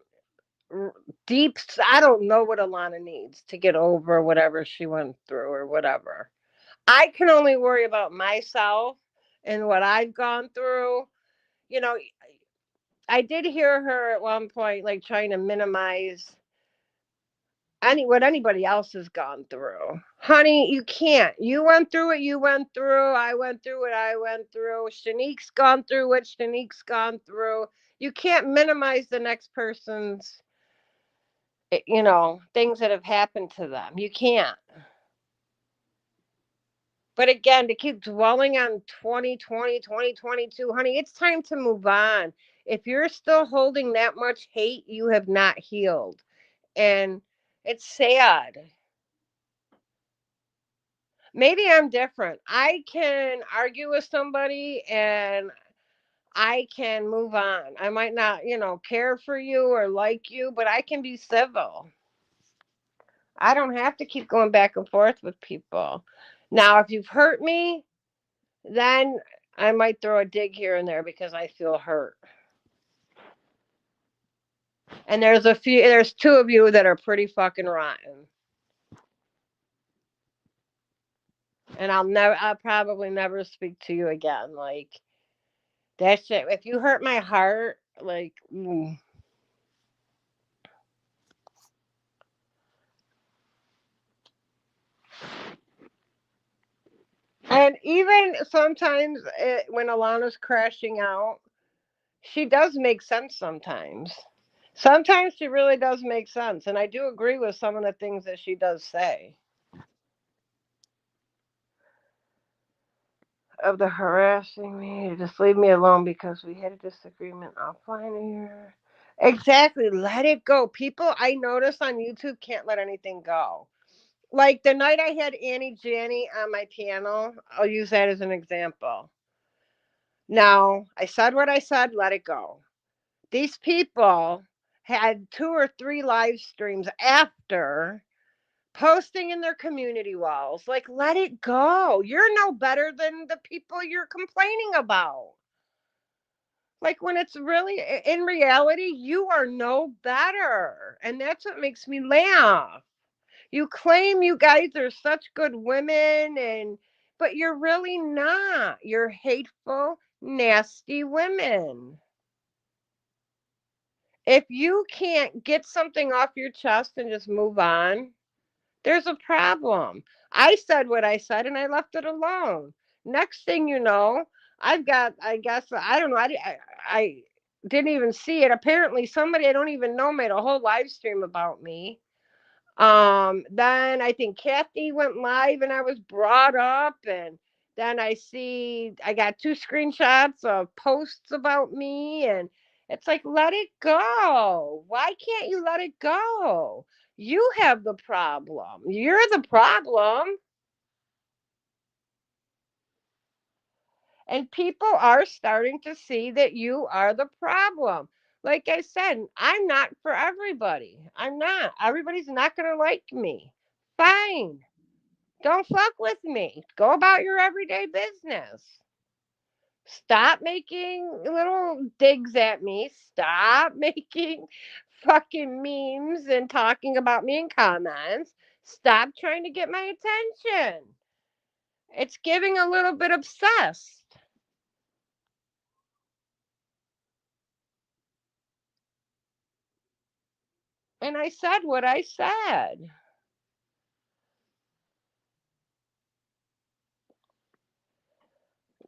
r- deep. I don't know what Alana needs to get over whatever she went through or whatever. I can only worry about myself and what I've gone through. You know, I did hear her at one point, like trying to minimize what anybody else has gone through. Honey, you can't. You went through what you went through. I went through what I went through. Shanique's gone through what Shanique's gone through. You can't minimize the next person's, things that have happened to them. You can't. But again, to keep dwelling on 2020, 2022, honey, it's time to move on. If you're still holding that much hate, you have not healed. And it's sad. Maybe I'm different. I can argue with somebody and I can move on. I might not, care for you or like you, but I can be civil. I don't have to keep going back and forth with people. Now, if you've hurt me, then I might throw a dig here and there because I feel hurt. And there's two of you that are pretty fucking rotten. And I'll probably never speak to you again. Like, that shit, if you hurt my heart, like, And even sometimes when Alana's crashing out, she does make sense sometimes. Sometimes she really does make sense. And I do agree with some of the things that she does say. Of the harassing me, just leave me alone because we had a disagreement offline here. Exactly. Let it go. People I notice on YouTube can't let anything go. Like the night I had Annie Janney on my panel, I'll use that as an example. Now, I said what I said, let it go. These people had 2 or 3 live streams after posting in their community walls. Like, let it go. You're no better than the people you're complaining about. Like, when it's really in reality, you are no better. And that's what makes me laugh. You claim you guys are such good women, but you're really not. You're hateful, nasty women. If you can't get something off your chest and just move on, there's a problem. I said what I said and I left it alone. Next thing you know, I guess, I don't know, I didn't even see it. Apparently, somebody I don't even know made a whole live stream about me. Then I think Kathy went live and I was brought up, and then I got 2 screenshots of posts about me, and it's like, let it go. Why can't you let it go? You have the problem. You're the problem. And people are starting to see that you are the problem. Like I said, I'm not for everybody. I'm not. Everybody's not going to like me. Fine. Don't fuck with me. Go about your everyday business. Stop making little digs at me. Stop making fucking memes and talking about me in comments. Stop trying to get my attention. It's giving a little bit obsessed. And I said what I said.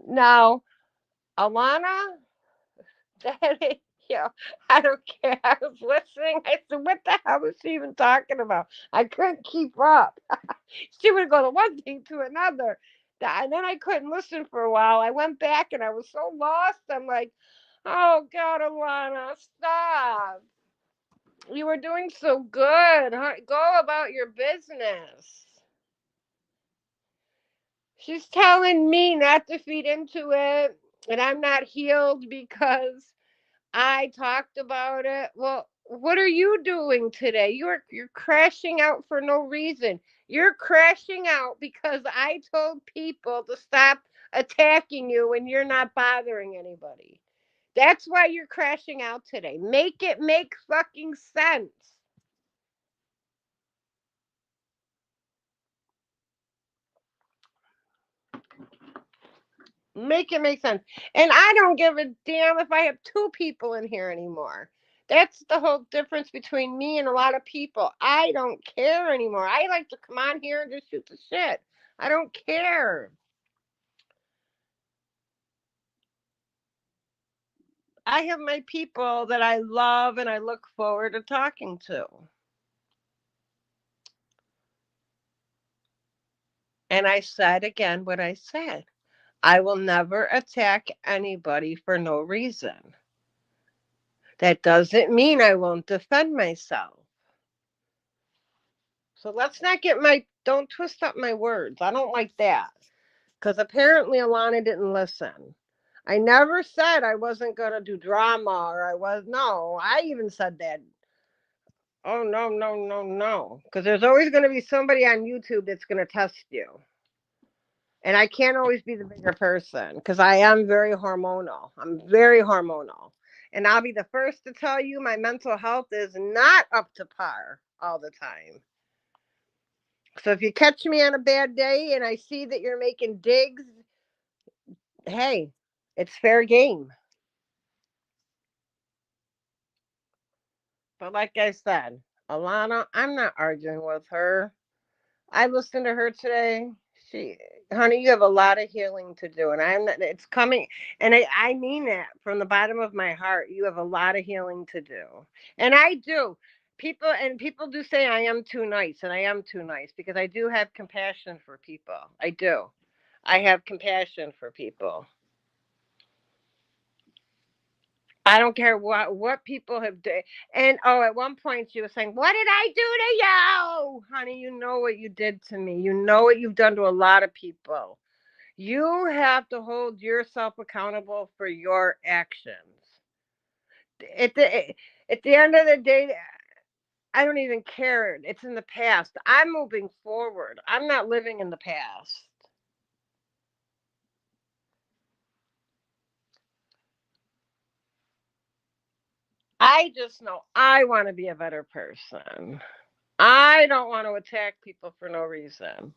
Now, Alana, that yeah, I don't care. I was listening. I said, "What the hell is she even talking about?" I couldn't keep up. She would go to one thing to another, and then I couldn't listen for a while. I went back and I was so lost. I'm like, "Oh God, Alana, stop! You were doing so good. Go about your business." She's telling me not to feed into it, and I'm not healed because I talked about it. Well, what are you doing today? You're crashing out for no reason. You're crashing out because I told people to stop attacking you when you're not bothering anybody. That's why you're crashing out today. Make it make fucking sense. Make it make sense. And I don't give a damn if I have two people in here anymore. That's the whole difference between me and a lot of people. I don't care anymore. I like to come on here and just shoot the shit. I don't care. I have my people that I love and I look forward to talking to. And I said again what I said. I will never attack anybody for no reason. That doesn't mean I won't defend myself. So let's not get don't twist up my words. I don't like that. Because apparently Alana didn't listen. I never said I wasn't going to do drama or I was, no, I even said that. Oh, no, no, no, no. Because there's always going to be somebody on YouTube that's going to test you. And I can't always be the bigger person because I am very hormonal. I'm very hormonal. And I'll be the first to tell you my mental health is not up to par all the time. So if you catch me on a bad day and I see that you're making digs, hey, it's fair game. But like I said, Alana, I'm not arguing with her. I listened to her today. She, honey, you have a lot of healing to do, and I'm not. It's coming, and I mean that from the bottom of my heart. You have a lot of healing to do, and I do. People do say I am too nice, and I am too nice because I do have compassion for people. I do. I have compassion for people. I don't care what people have done. And oh, at one point she was saying, "What did I do to you, honey? You know what you did to me. You know what you've done to a lot of people. You have to hold yourself accountable for your actions. At the end of the day, I don't even care. It's in the past. I'm moving forward. I'm not living in the past. I just know I want to be a better person. I don't want to attack people for no reason.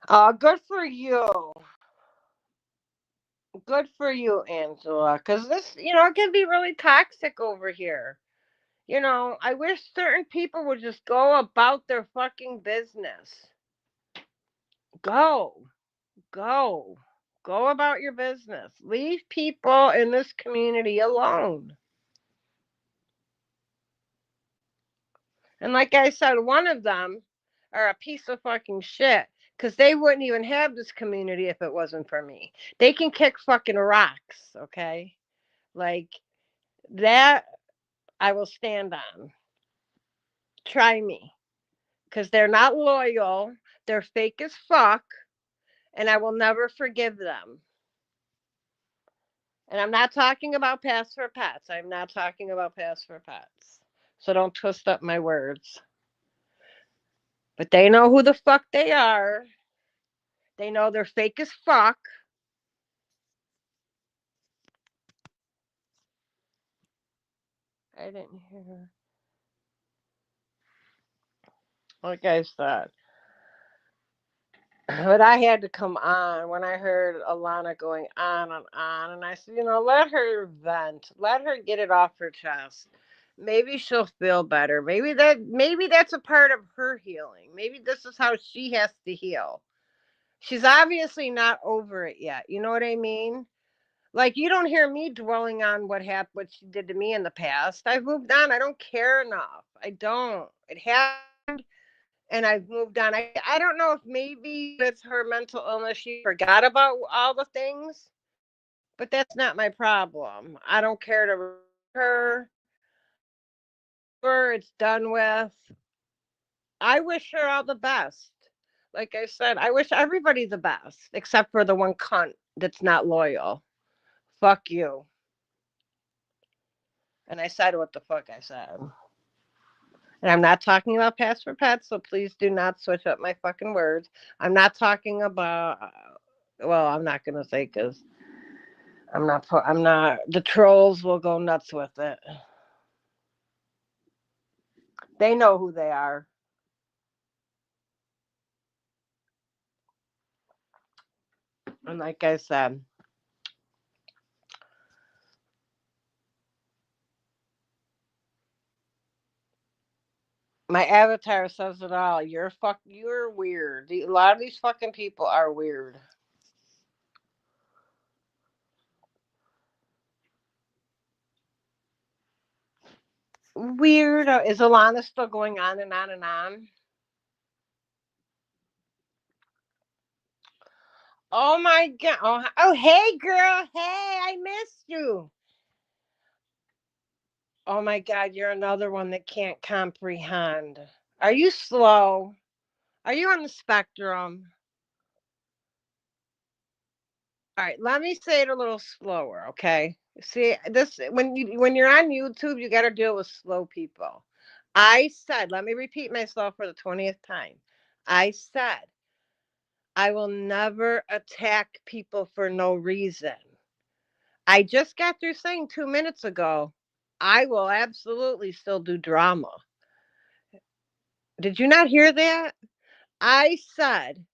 Good for you. Good for you, Angela. Because this, it can be really toxic over here. I wish certain people would just go about their fucking business. Go, go, go about your business. Leave people in this community alone. And like I said, one of them are a piece of fucking shit. Because they wouldn't even have this community if it wasn't for me. They can kick fucking rocks, okay? Like, that I will stand on. Try me. Because they're not loyal. They're fake as fuck. And I will never forgive them. And I'm not talking about Pass for Pets. I'm not talking about Pass for Pets. So don't twist up my words. But they know who the fuck they are. They know they're fake as fuck. I didn't hear. Like I said. But I had to come on when I heard Alana going on, and I said, let her vent, let her get it off her chest. Maybe she'll feel better. Maybe that's a part of her healing. Maybe this is how she has to heal. She's obviously not over it yet. You know what I mean? Like, you don't hear me dwelling on what she did to me in the past. I've moved on. I don't care enough. I don't. It happened, and I've moved on. I don't know if maybe it's her mental illness. She forgot about all the things, but that's not my problem. I don't care to her. It's done with. I wish her all the best. Like I said, I wish everybody the best, except for the one cunt that's not loyal. Fuck you. And I said what the fuck I said. And I'm not talking about Pass for Pets, so please do not switch up my fucking words. I'm not talking about, well, I'm not going to say because the trolls will go nuts with it. They know who they are. And like I said, my avatar says it all. You're weird. A lot of these fucking people are weird. Weird. Is Alana still going on and on and on? Oh my god. Oh, hey girl. Hey, I missed you. Oh my god, you're another one that can't comprehend. Are you slow? Are you on the spectrum? All right, let me say it a little slower, okay? See, this when you're on YouTube, you got to deal with slow people. I said, let me repeat myself for the 20th time. I said, I will never attack people for no reason. I just got through saying 2 minutes ago, I will absolutely still do drama. Did you not hear that? I said,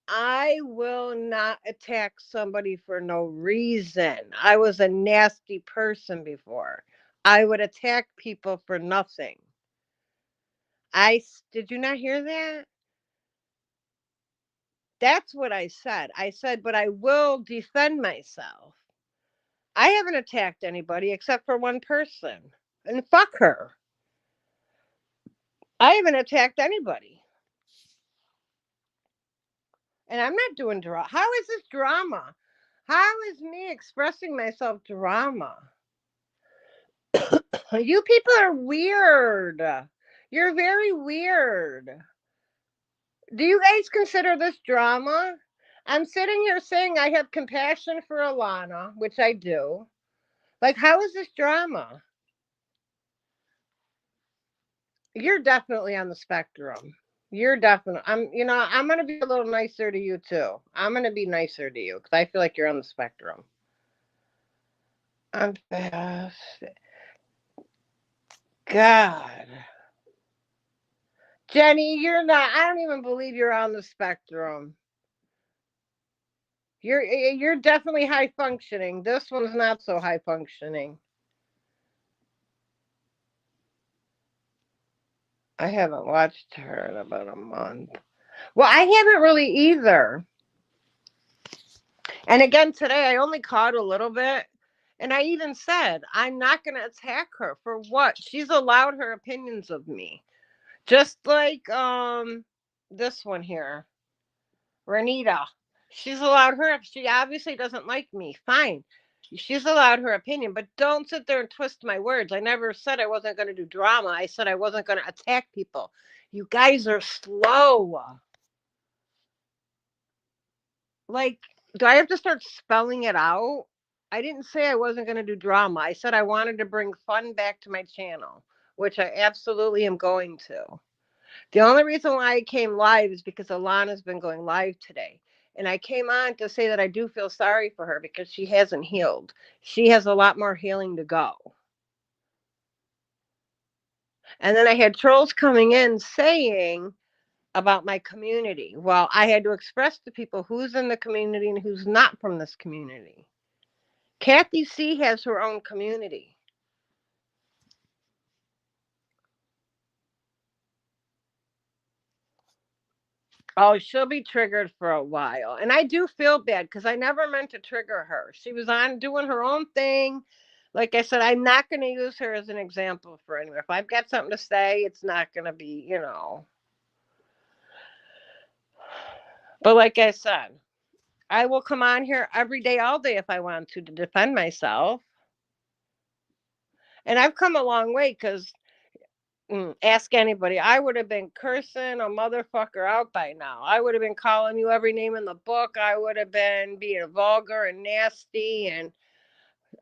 I will not attack somebody for no reason. I was a nasty person before. I would attack people for nothing. Did you not hear that? That's what I said. I said, but I will defend myself. I haven't attacked anybody except for one person. And fuck her. I haven't attacked anybody. And I'm not doing drama. How is this drama? How is me expressing myself drama? You people are weird. You're very weird. Do you guys consider this drama? I'm sitting here saying I have compassion for Alana, which I do. Like, how is this drama? You're definitely on the spectrum. You're definitely. I'm gonna be a little nicer to you too. I'm gonna be nicer to you because I feel like you're on the spectrum. I'm fast. God. Jenny, you're not. I don't even believe you're on the spectrum. You're definitely high functioning. This one's not so high functioning. I haven't watched her in about a month. Well, I haven't really either. And again, today I only caught a little bit. And I even said, I'm not going to attack her for what? She's allowed her opinions of me. Just like this one here, Renita. She's allowed she obviously doesn't like me. Fine. She's allowed her opinion, but don't sit there and twist my words. I never said I wasn't going to do drama. I said I wasn't going to attack people. You guys are slow. Like, do I have to start spelling it out? I didn't say I wasn't going to do drama. I said I wanted to bring fun back to my channel, which I absolutely am going to. The only reason why I came live is because Alana's been going live today. And I came on to say that I do feel sorry for her because she hasn't healed. She has a lot more healing to go. And then I had trolls coming in saying about my community. Well, I had to express to people who's in the community and who's not from this community. Kathy C has her own community. Oh, she'll be triggered for a while. And I do feel bad because I never meant to trigger her. She was on doing her own thing. Like I said, I'm not going to use her as an example for anyone. If I've got something to say, it's not going to be, you know. But like I said, I will come on here every day, all day if I want to defend myself. And I've come a long way because ask anybody. I would have been cursing a motherfucker out by now. I would have been calling you every name in the book. I would have been being vulgar and nasty. And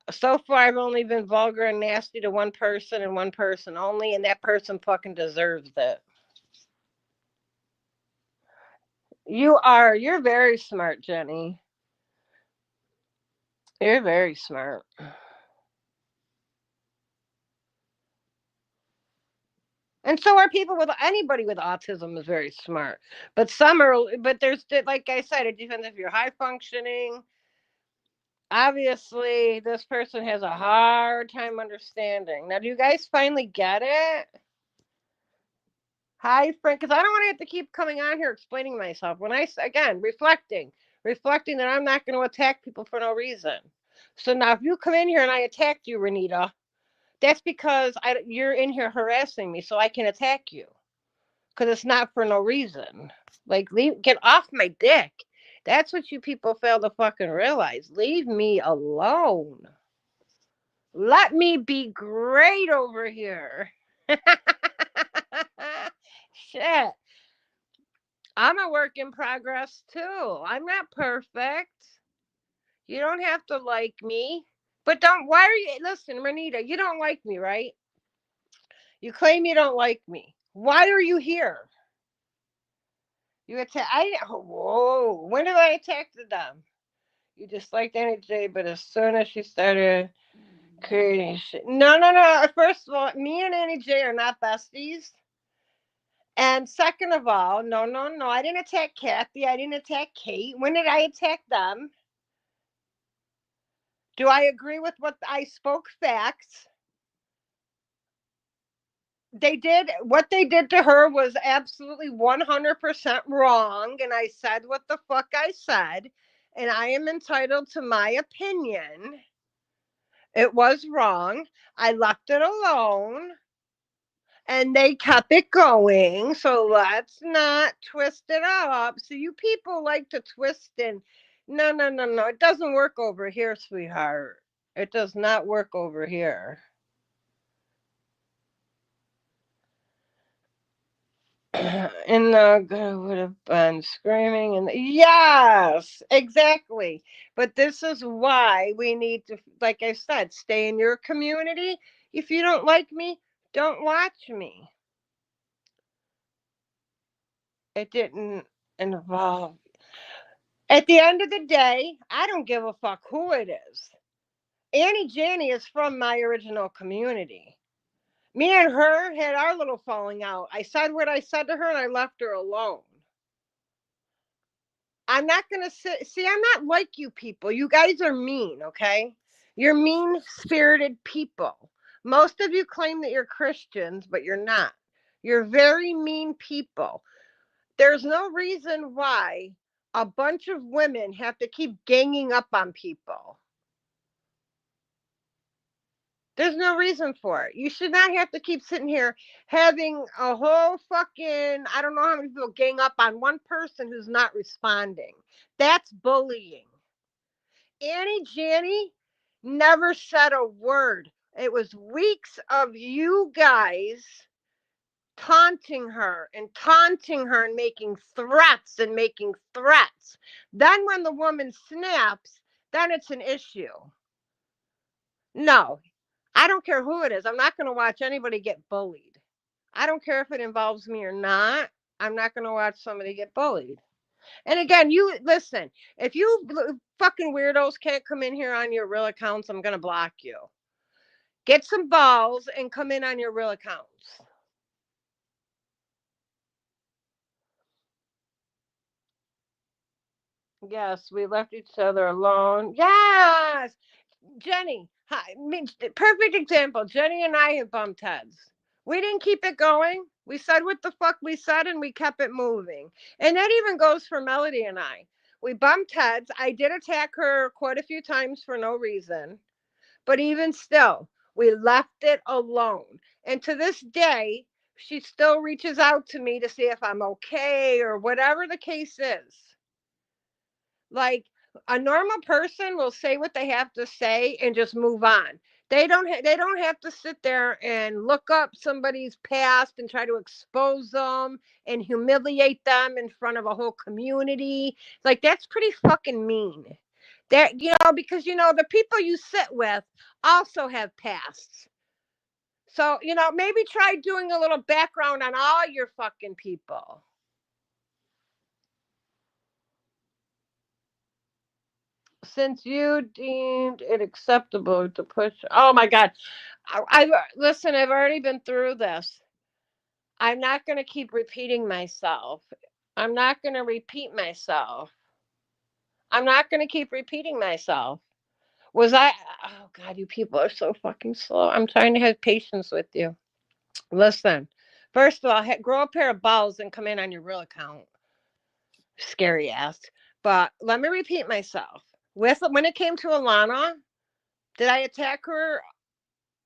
so far, I've only been vulgar and nasty to one person and one person only. And that person fucking deserves it. You're very smart, Jenny. You're very smart. And so are people with anybody with autism is very smart. But some are, but there's, like I said, it depends if you're high functioning. Obviously, this person has a hard time understanding. Now, do you guys finally get it? Hi, Frank, because I don't want to have to keep coming on here explaining myself. When again, reflecting that I'm not going to attack people for no reason. So now, if you come in here and I attacked you, Renita, that's because you're in here harassing me, so I can attack you. Because it's not for no reason. Like, get off my dick. That's what you people fail to fucking realize. Leave me alone. Let me be great over here. Shit. I'm a work in progress too. I'm not perfect. You don't have to like me. But why are you, listen, Renita, you don't like me, right? You claim you don't like me. Why are you here? Whoa, when did I attack them? You disliked NJ, but as soon as she started creating shit. No, no, no. First of all, me and Annie J are not besties. And second of all, no, no, no. I didn't attack Kathy. I didn't attack Kate. When did I attack them? Do I agree with what I spoke facts? They did what they did to her was absolutely 100% wrong. And I said what the fuck I said. And I am entitled to my opinion. It was wrong. I left it alone. And they kept it going. So let's not twist it up. So you people like to twist and no, no, no, no. It doesn't work over here, sweetheart. It does not work over here. And the girl would have been screaming and yes, exactly. But this is why we need to, like I said, stay in your community. If you don't like me, don't watch me. It didn't involve. At the end of the day, I don't give a fuck who it is. Annie Janney is from my original community. Me and her had our little falling out. I said what I said to her and I left her alone. I'm not going to see, I'm not like you people. You guys are mean, okay? You're mean spirited people. Most of you claim that you're Christians, but you're not. You're very mean people. There's no reason why a bunch of women have to keep ganging up on people. There's no reason for it. You should not have to keep sitting here having a whole fucking, I don't know how many people gang up on one person who's not responding. That's bullying. Annie Janney never said a word. It was weeks of you guys taunting her and making threats and making threats. Then when the woman snaps, then it's an issue. No, I don't care who it is. I'm not going to watch anybody get bullied. I don't care if it involves me or not. I'm not going to watch somebody get bullied. And again, you listen, if you fucking weirdos can't come in here on your real accounts, I'm going to block you. Get some balls and come in on your real accounts. Yes, we left each other alone. Yes, Jenny. Hi, perfect example. Jenny and I have bumped heads. We didn't keep it going. We said what the fuck we said and we kept it moving. And that even goes for Melody and I. We bumped heads. I did attack her quite a few times for no reason. But even still, we left it alone. And to this day, she still reaches out to me to see if I'm okay or whatever the case is. Like a normal person will say what they have to say and just move on. They don't have to sit there and look up somebody's past and try to expose them and humiliate them in front of a whole community. Like that's pretty fucking mean. That because the people you sit with also have pasts. So, maybe try doing a little background on all your fucking people. Since you deemed it acceptable to push. Oh my God. Listen, I've already been through this. I'm not going to keep repeating myself. I'm not going to repeat myself. I'm not going to keep repeating myself. Was I? Oh God, you people are so fucking slow. I'm trying to have patience with you. Listen, first of all, grow a pair of balls and come in on your real account. Scary ass. But let me repeat myself. When it came to Alana, did I attack her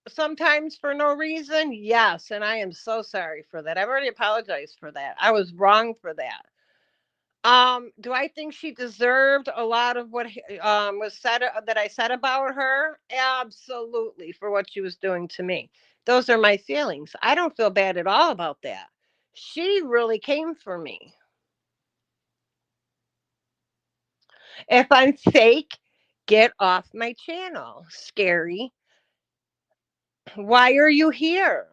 sometimes for no reason? Yes, and I am so sorry for that. I've already apologized for that. I was wrong for that. Do I think she deserved a lot of what was said that I said about her? Absolutely, for what she was doing to me. Those are my feelings. I don't feel bad at all about that. She really came for me. If I'm fake, get off my channel. Scary. Why are you here?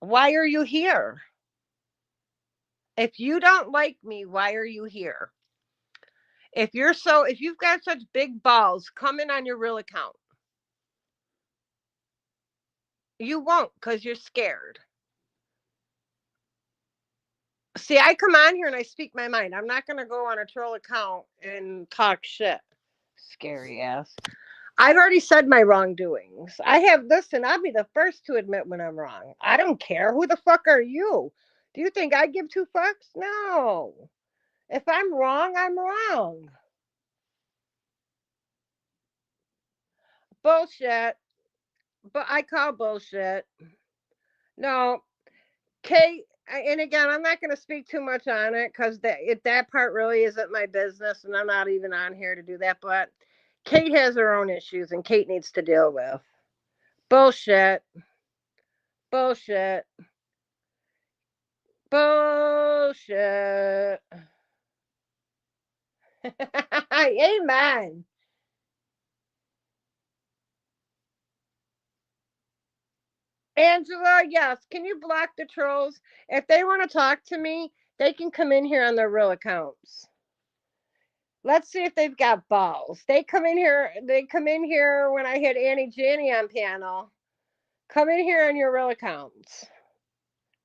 Why are you here? If you don't like me, why are you here? If you've got such big balls, come in on your real account. You won't because you're scared. See, I come on here and I speak my mind. I'm not going to go on a troll account and talk shit. Scary ass. I've already said my wrongdoings. Listen, I'll be the first to admit when I'm wrong. I don't care. Who the fuck are you? Do you think I give two fucks? No. If I'm wrong, I'm wrong. Bullshit. But I call bullshit. No, Kate, and again, I'm not going to speak too much on it because that part really isn't my business, and I'm not even on here to do that. But Kate has her own issues, and Kate needs to deal with bullshit, bullshit, bullshit. Amen. Angela, yes. Can you block the trolls? If they want to talk to me, they can come in here on their real accounts. Let's see if they've got balls. They come in here. They come in here when I had Annie Janney on panel. Come in here on your real accounts.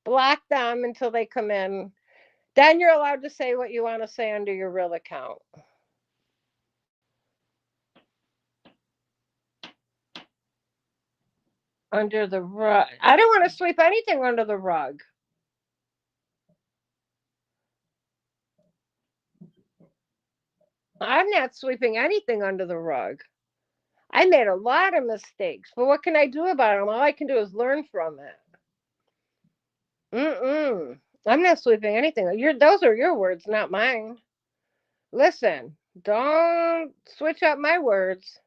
Block them until they come in. Then you're allowed to say what you want to say under your real account. Under the rug. I don't want to sweep anything under the rug. I'm not sweeping anything under the rug. I made a lot of mistakes, but what can I do about them? All I can do is learn from it. Mm-mm. I'm not sweeping anything. Those are your words, not mine. Listen, don't switch up my words.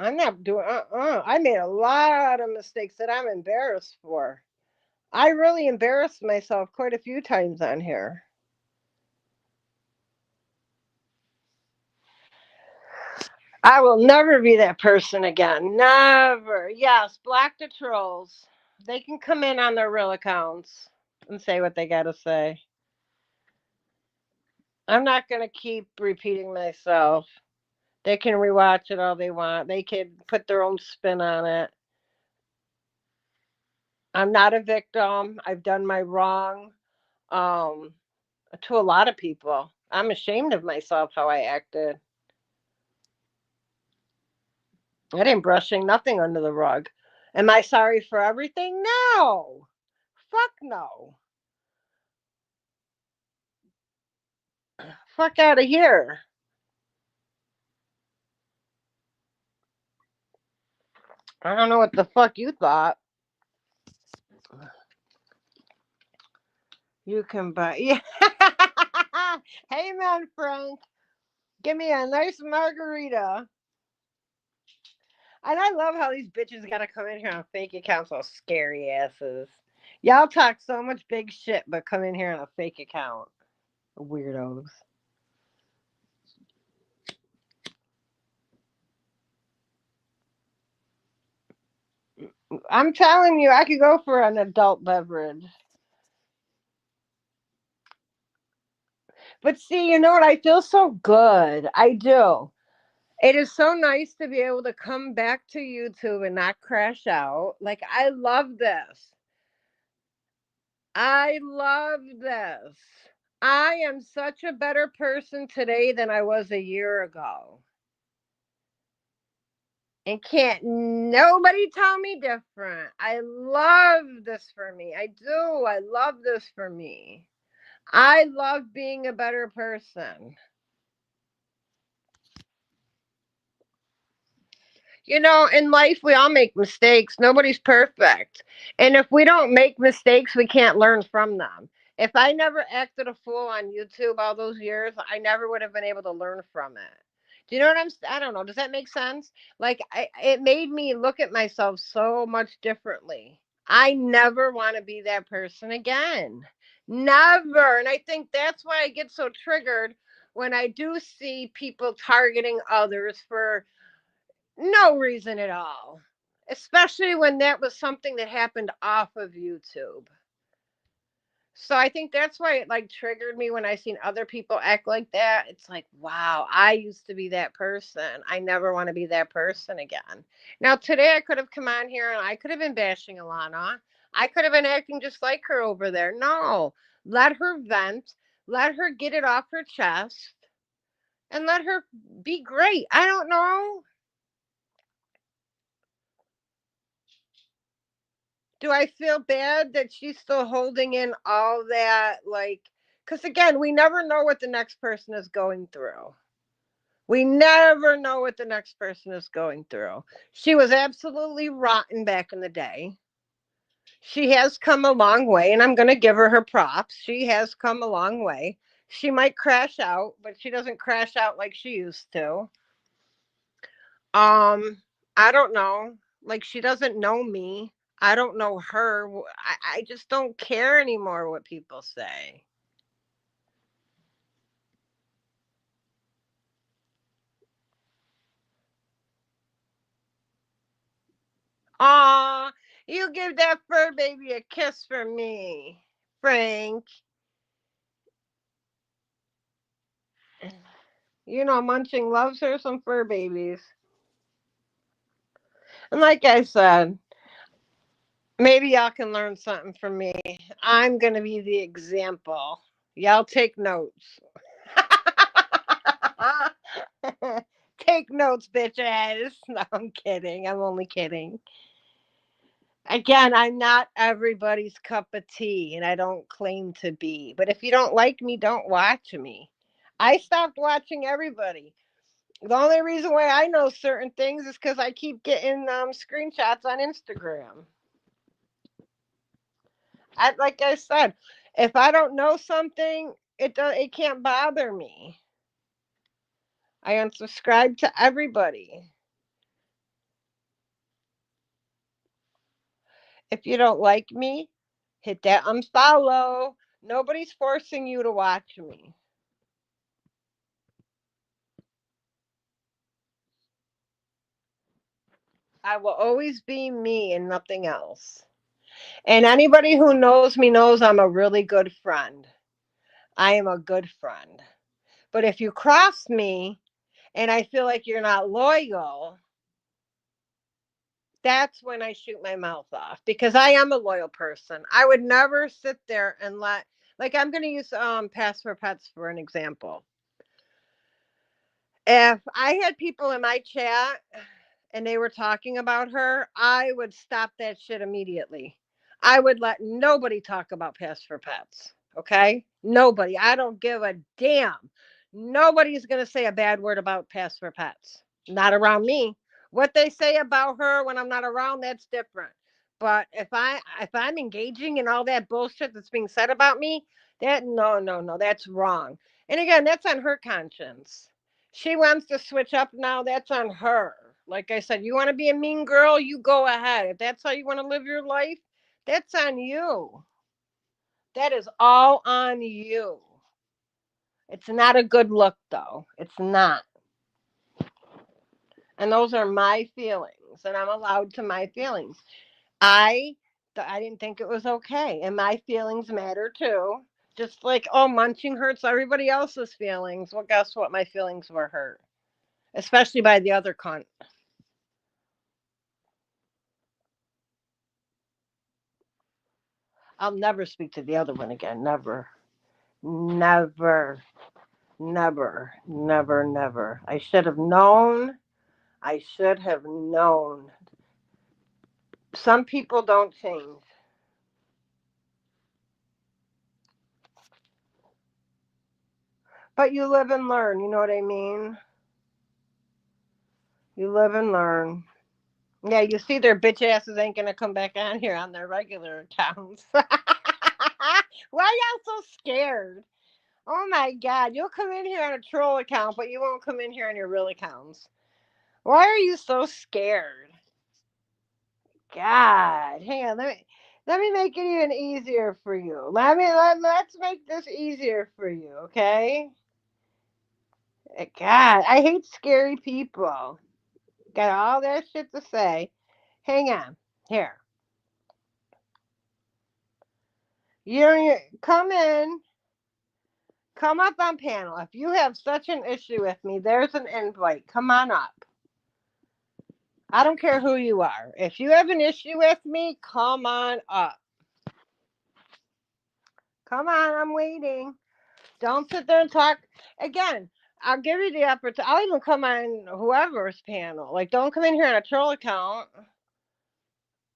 I'm not doing. I made a lot of mistakes that I'm embarrassed for. I really embarrassed myself quite a few times on here. I will never be that person again. Never. Yes, block the trolls. They can come in on their real accounts and say what they got to say. I'm not going to keep repeating myself. They can rewatch it all they want. They can put their own spin on it. I'm not a victim. I've done my wrong um, to a lot of people. I'm ashamed of myself how I acted. I didn't brushing nothing under the rug. Am I sorry for everything? No. Fuck no. Fuck out of here. I don't know what the fuck you thought. You can buy. Yeah. Hey, man, Frank. Give me a nice margarita. And I love how these bitches gotta come in here on fake accounts, all scary asses. Y'all talk so much big shit, but come in here on a fake account. Weirdos. I'm telling you, I could go for an adult beverage. But see, you know what? I feel so good. I do. It is so nice to be able to come back to YouTube and not crash out. Like, I love this. I love this. I am such a better person today than I was a year ago. And can't nobody tell me different. I love this for me. I do. I love this for me. I love being a better person. You know, in life, we all make mistakes. Nobody's perfect. And if we don't make mistakes, we can't learn from them. If I never acted a fool on YouTube all those years, I never would have been able to learn from it. Do you know what I don't know. Does that make sense? Like, it made me look at myself so much differently. I never want to be that person again. Never. And I think that's why I get so triggered when I do see people targeting others for no reason at all. Especially when that was something that happened off of YouTube. So I think that's why it like triggered me when I seen other people act like that. It's like, wow, I used to be that person. I never want to be that person again. Now today I could have come on here and I could have been bashing Alana. I could have been acting just like her over there. No. Let her vent. Let her get it off her chest. And let her be great. I don't know. Do I feel bad that she's still holding in all that? Like, because again, we never know what the next person is going through. We never know what the next person is going through. She was absolutely rotten back in the day. She has come a long way, and I'm going to give her her props. She has come a long way. She might crash out, but she doesn't crash out like she used to. I don't know. Like she doesn't know me. I don't know her. I just don't care anymore what people say. Aw, you give that fur baby a kiss for me, Frank. You know, Munching loves her some fur babies. And like I said, maybe y'all can learn something from me. I'm going to be the example. Y'all take notes. Take notes, bitches. No, I'm kidding. I'm only kidding. Again, I'm not everybody's cup of tea, and I don't claim to be. But if you don't like me, don't watch me. I stopped watching everybody. The only reason why I know certain things is because I keep getting screenshots on Instagram. Like I said, if I don't know something, it can't bother me. I unsubscribe to everybody. If you don't like me, hit that unfollow. Nobody's forcing you to watch me. I will always be me and nothing else. And anybody who knows me knows I'm a really good friend. I am a good friend. But if you cross me and I feel like you're not loyal, That's when I shoot my mouth off because I am a loyal person. I would never sit there and let, like, I'm going to use Pass for Pets for an example. If I had people in my chat and they were talking about her, I would stop that shit immediately. I would let nobody talk about Pass for Pets. Okay? Nobody. I don't give a damn. Nobody's going to say a bad word about Pass for Pets. Not around me. What they say about her when I'm not around, that's different. But if I'm engaging in all that bullshit that's being said about me, that no, no, no, that's wrong. And again, that's on her conscience. She wants to switch up now, that's on her. Like I said, you want to be a mean girl, you go ahead. If that's how you want to live your life, that's on you. That is all on you. It's not a good look, though. It's not. And those are my feelings, and I'm allowed to my feelings. I I didn't think it was okay, and my feelings matter too. Just like, oh, munching hurts everybody else's feelings. Well, guess what? My feelings were hurt, especially by the other cunt. I'll never speak to the other one again. Never, never, never, never, never. I should have known. I should have known. Some people don't change. But you live and learn, you know what I mean? You live and learn. Yeah, you see their bitch asses ain't gonna come back on here on their regular accounts. Why y'all so scared? Oh my god, you'll come in here on a troll account, but you won't come in here on your real accounts. Why are you so scared? God, hang on, let me make it even easier for you. Let's make this easier for you, okay? God, I hate scary people. Got all that shit to say. Hang on. Here. Come in. Come up on panel. If you have such an issue with me, there's an invite. Come on up. I don't care who you are. If you have an issue with me, come on up. Come on, I'm waiting. Don't sit there and talk. Again, I'll give you the opportunity. I'll even come on whoever's panel. Like, don't come in here on a troll account.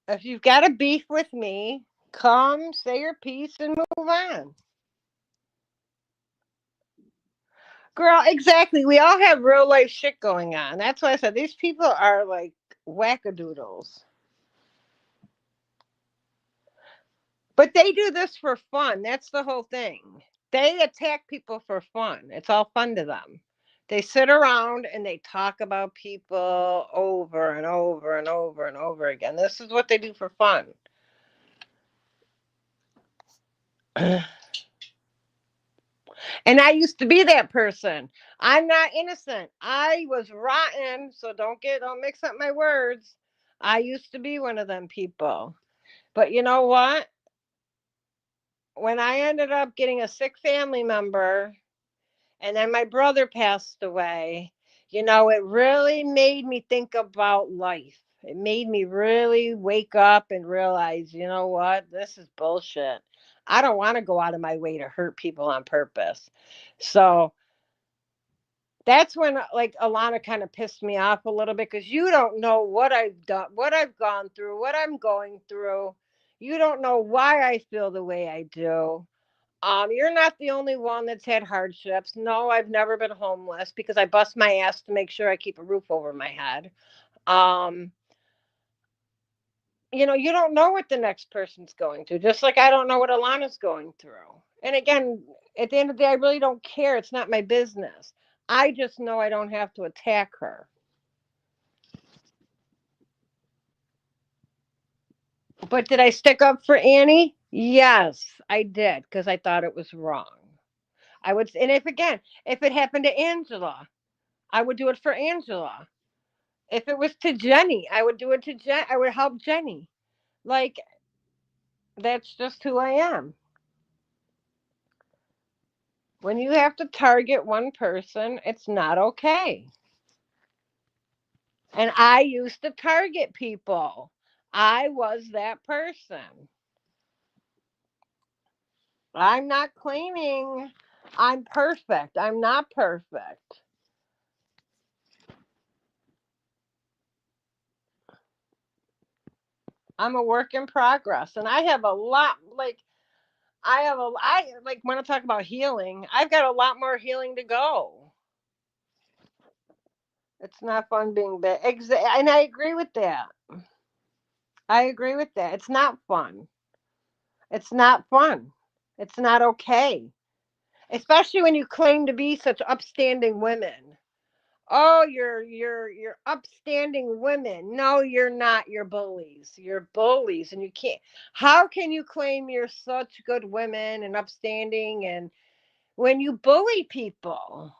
If you've got a beef with me, come say your piece and move on. Girl, exactly. We all have real life shit going on. That's why I said these people are like wackadoodles. But they do this for fun. That's the whole thing. They attack people for fun. It's all fun to them. They sit around and they talk about people over and over and over and over again. This is what they do for fun. And I used to be that person. I'm not innocent. I was rotten, so don't mix up my words. I used to be one of them people. But you know what? When I ended up getting a sick family member and then my brother passed away, it really made me think about life. It made me really wake up and realize, you know what? This is bullshit. I don't want to go out of my way to hurt people on purpose. So that's when like Alana kind of pissed me off a little bit because you don't know what I've done, what I've gone through, what I'm going through. You don't know why I feel the way I do. You're not the only one that's had hardships. No, I've never been homeless because I bust my ass to make sure I keep a roof over my head. Um, you don't know what the next person's going through, just like I don't know what Alana's going through. And again, at the end of the day, I really don't care. It's not my business. I just know I don't have to attack her. But did I stick up for Annie? Yes, I did because I thought it was wrong. I would, and if it happened to Angela, I would do it for Angela. If it was to Jenny, I would do it to Jen. I would help Jenny. Like, that's just who I am. When you have to target one person, it's not okay. And I used to target people. I was that person. I'm not claiming I'm perfect. I'm not perfect. I'm a work in progress. And I have a lot, like, I like, when I talk about healing, I've got a lot more healing to go. It's not fun being bad. And I agree with that. I agree with that. It's not fun. It's not fun. It's not okay. Especially when you claim to be such upstanding women. Oh, you're upstanding women. No, you're not. You're bullies. You're bullies, and you can't. How can you claim you're such good women and upstanding, and when you bully people?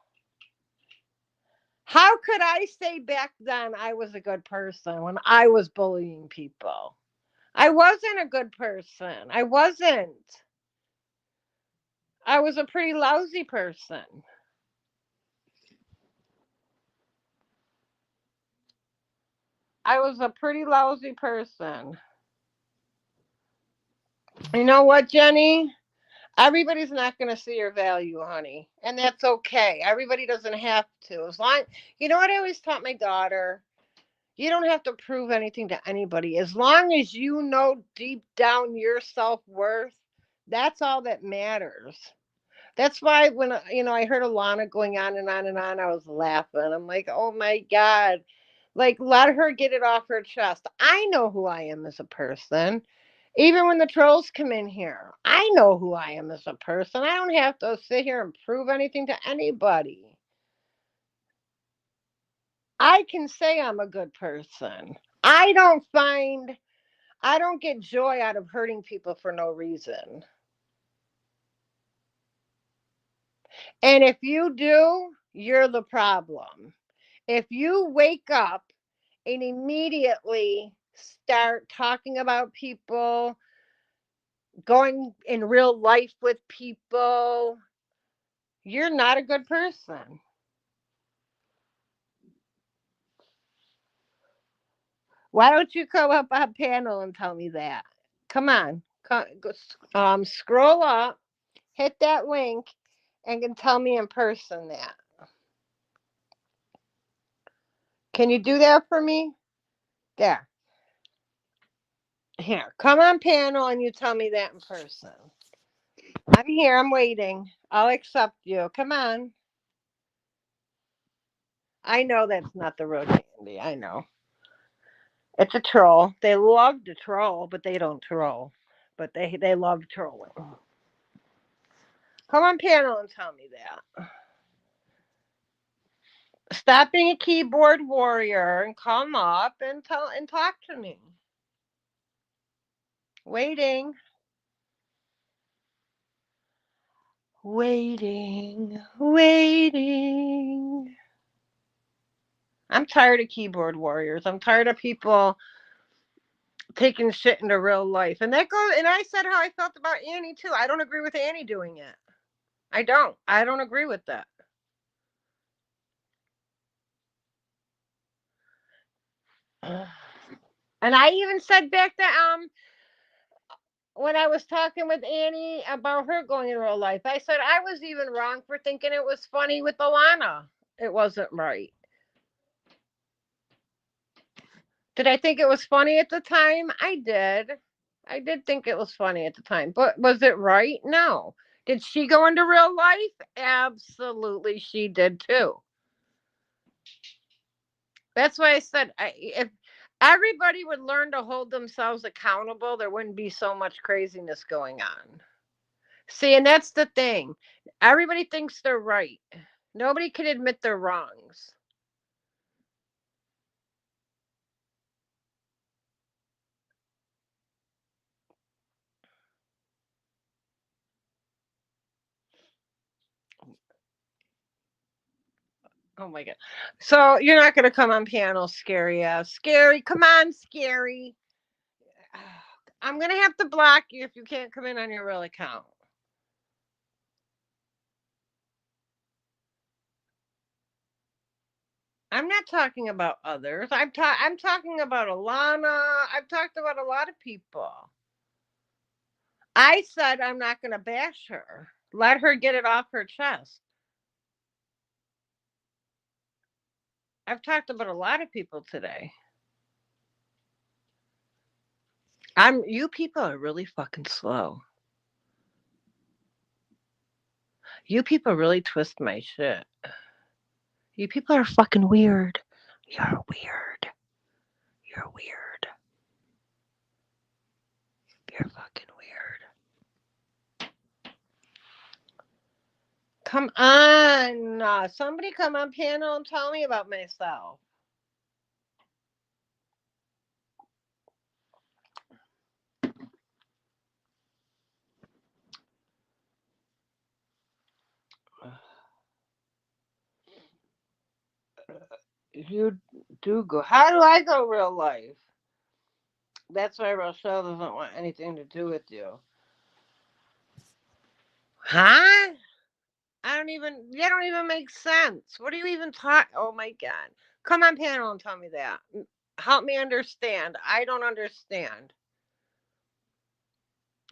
How could I say back then I was a good person when I was bullying people? I wasn't a good person. I wasn't. I was a pretty lousy person. I was a pretty lousy person. You know what, Jenny? Everybody's not going to see your value, honey. And that's okay. Everybody doesn't have to. As long, you know what I always taught my daughter? You don't have to prove anything to anybody. As long as you know deep down your self-worth, that's all that matters. That's why when I heard Alana going on and on and on, I was laughing. I'm like, oh my God. Like, let her get it off her chest. I know who I am as a person. Even when the trolls come in here, I know who I am as a person. I don't have to sit here and prove anything to anybody. I can say I'm a good person. I don't get joy out of hurting people for no reason. And if you do, you're the problem. If you wake up and immediately start talking about people, going in real life with people, you're not a good person. Why don't you come up on panel and tell me that? Come on, scroll up, hit that link, and can tell me in person that. Can you do that for me? There. Here, come on panel and you tell me that in person. I'm here. I'm waiting. I'll accept you. Come on. I know that's not the real Candy. I know. It's a troll. They love to troll, but they don't troll. But they love trolling. Come on panel and tell me that. Stop being a keyboard warrior and come up and talk to me. Waiting. Waiting. Waiting. I'm tired of keyboard warriors. I'm tired of people taking shit into real life. And that goes, and I said how I felt about Annie too. I don't agree with Annie doing it. I don't. I don't agree with that. And I even said back that when I was talking with Annie about her going in real life, I said I was even wrong for thinking it was funny with Alana. It wasn't right. Did I think it was funny at the time? I did. I did think it was funny at the time. But was it right? No. Did she go into real life? Absolutely, she did too. That's why I said if everybody would learn to hold themselves accountable, there wouldn't be so much craziness going on. See, and that's the thing. Everybody thinks they're right. Nobody can admit their wrongs. Oh my god. So you're not gonna come on panel, scary ass. Scary, come on, scary. I'm gonna have to block you if you can't come in on your real account. I'm not talking about others. I'm talking about Alana. I've talked about a lot of people. I said I'm not going to bash her. Let her get it off her chest. I've talked about a lot of people today. You people are really fucking slow. You people really twist my shit. You people are fucking weird. You're weird. You're weird. You're fucking weird. Come on. Somebody come on panel and tell me about myself. You do go. How do I go real life? That's why Rochelle doesn't want anything to do with you. Huh? That don't even make sense. What are you even talking? Oh my God. Come on panel and tell me that. Help me understand. I don't understand.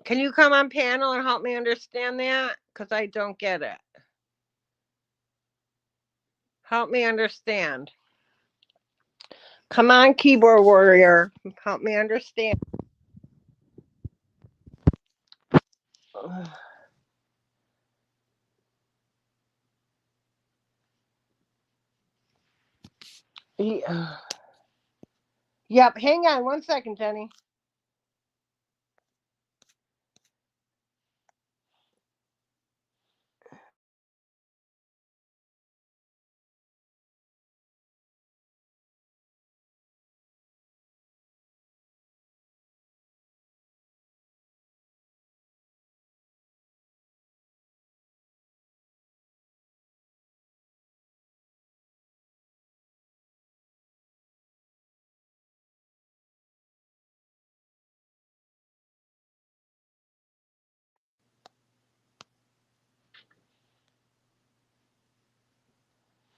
Can you come on panel and help me understand that? Because I don't get it. Help me understand. Come on, keyboard warrior. Help me understand. Yeah. Yep, hang on 1 second, Jenny.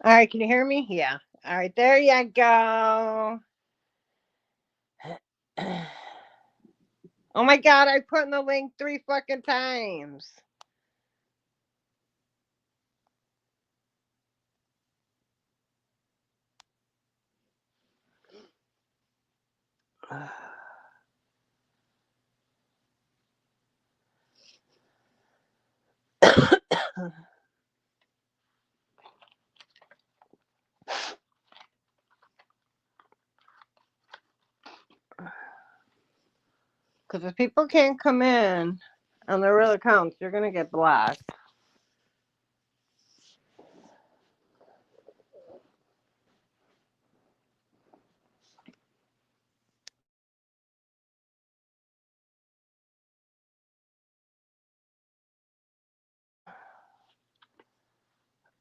All right, can you hear me? Yeah. All right, there you go. Oh my God, I put in the link 3 fucking times. Because if people can't come in on their real accounts, you're going to get blocked.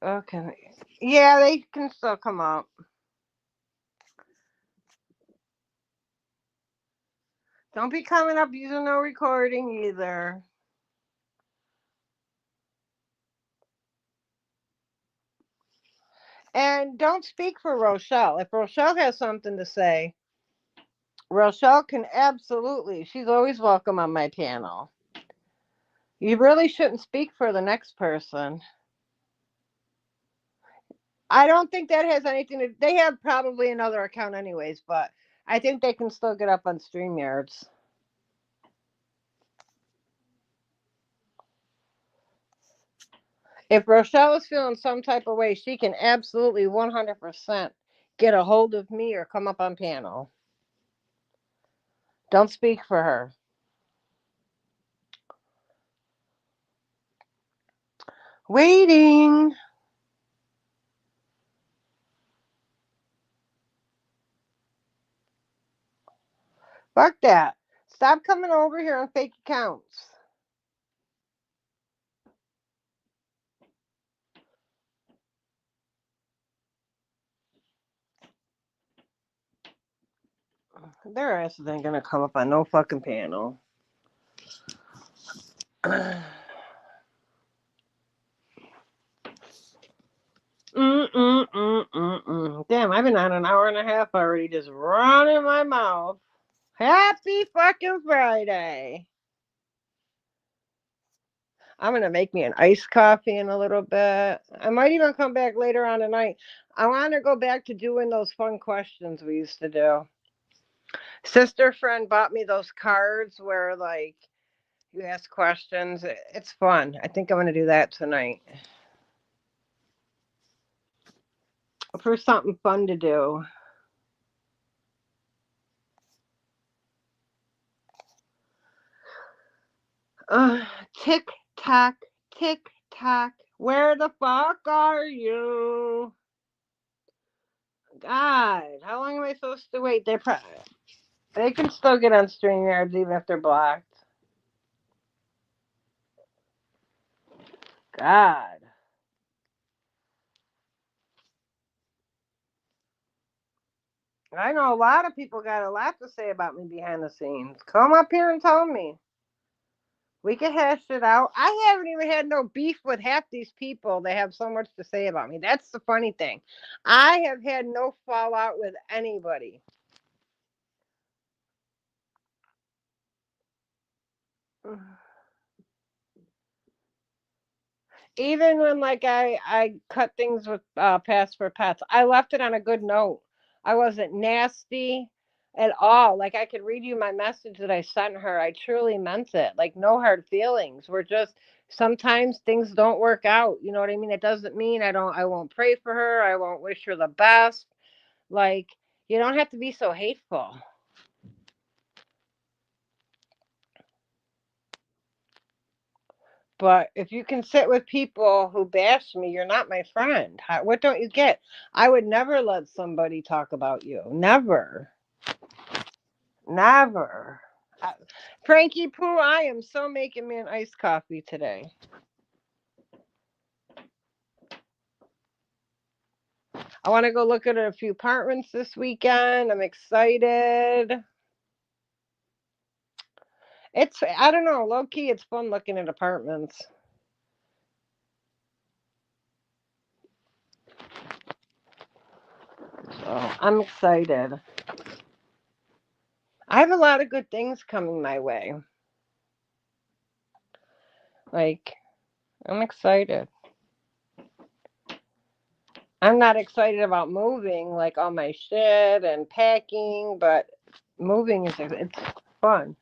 Okay. Yeah, they can still come up. Don't be coming up using no recording either. And don't speak for Rochelle. If Rochelle has something to say, Rochelle can absolutely. She's always welcome on my panel. You really shouldn't speak for the next person. I don't think that has anything to. They have probably another account anyways, but I think they can still get up on StreamYards. If Rochelle is feeling some type of way, she can absolutely 100% get a hold of me or come up on panel. Don't speak for her. Waiting. Fuck that. Stop coming over here on fake accounts. Their asses ain't gonna come up on no fucking panel. Damn, I've been on an hour and a half already, just running my mouth. Happy fucking Friday. I'm going to make me an iced coffee in a little bit. I might even come back later on tonight. I want to go back to doing those fun questions we used to do. Sister friend bought me those cards where, like, you ask questions. It's fun. I think I'm going to do that tonight. For something fun to do. Tick tock, tick tock. Where the fuck are you? God, how long am I supposed to wait? They can still get on StreamYards even if they're blocked. God. I know a lot of people got a lot to say about me behind the scenes. Come up here and tell me. We can hash it out. I haven't even had no beef with half these people. They have so much to say about me. That's the funny thing. I have had no fallout with anybody. Even when like I cut things with Pass for Pets, I left it on a good note. I wasn't nasty at all. Like I could read you my message that I sent her. I truly meant it. Like no hard feelings. We're just sometimes things don't work out. You know what I mean? It doesn't mean I won't pray for her. I won't wish her the best. Like you don't have to be so hateful. But if you can sit with people who bash me, you're not my friend. What don't you get? I would never let somebody talk about you. Never. Never. Frankie Pooh, I am so making me an iced coffee today. I want to go look at a few apartments this weekend. I'm excited. I don't know, low key, it's fun looking at apartments. So I'm excited. I have a lot of good things coming my way. Like, I'm excited. I'm not excited about moving, like all my shit and packing, but moving it's fun.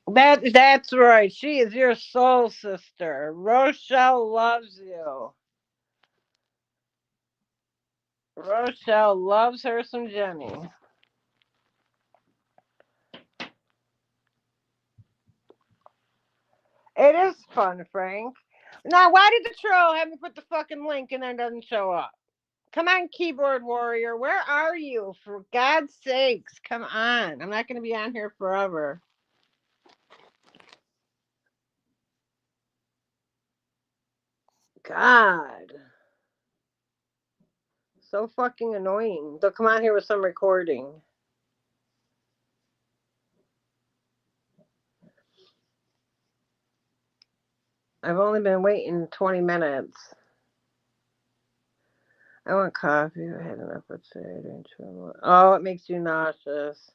That's right. She is your soul sister. Rochelle loves you. Rochelle loves her some Jenny. It is fun, Frank. Now, why did the troll have me put the fucking link and then doesn't show up? Come on, keyboard warrior. Where are you? For God's sakes, come on. I'm not going to be on here forever. God. So fucking annoying. They'll come on here with some recording. I've only been waiting 20 minutes. I want coffee. I had enough of today. Oh, it makes you nauseous.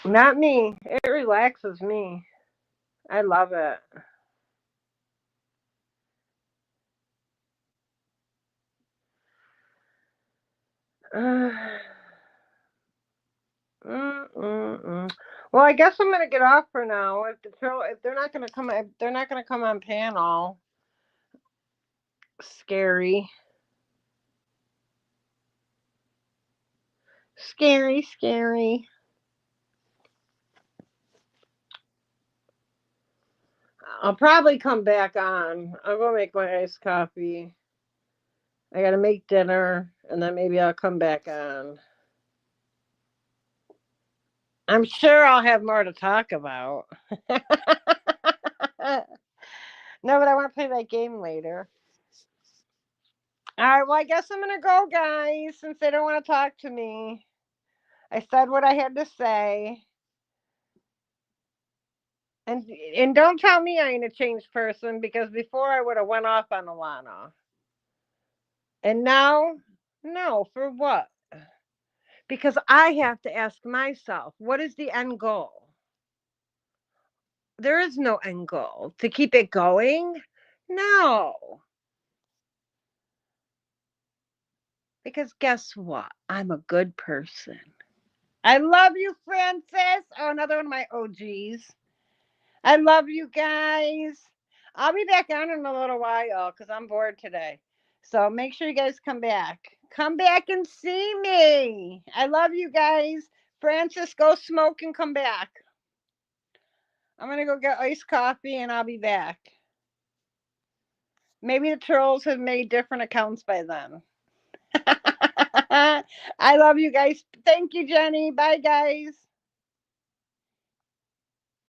Not me. It relaxes me. I love it. Well, I guess I'm gonna get off for now. If they're not gonna come, if they're not gonna come on panel. Scary. Scary, scary. I'll probably come back on. I'll go make my iced coffee. I gotta make dinner, and then maybe I'll come back on. I'm sure I'll have more to talk about. No, but I want to play that game later. All right, well, I guess I'm going to go, guys, since they don't want to talk to me. I said what I had to say. And don't tell me I ain't a changed person, because before I would have went off on Alana. And now, no, for what? Because I have to ask myself, what is the end goal? There is no end goal. To keep it going? No. Because guess what? I'm a good person. I love you, Francis. Oh, another one of my OGs. I love you guys. I'll be back on in a little while because I'm bored today. So make sure you guys come back. Come back and see me. I love you guys. Francis, go smoke and come back. I'm going to go get iced coffee and I'll be back. Maybe the trolls have made different accounts by then. I love you guys. Thank you, Jenny. Bye, guys.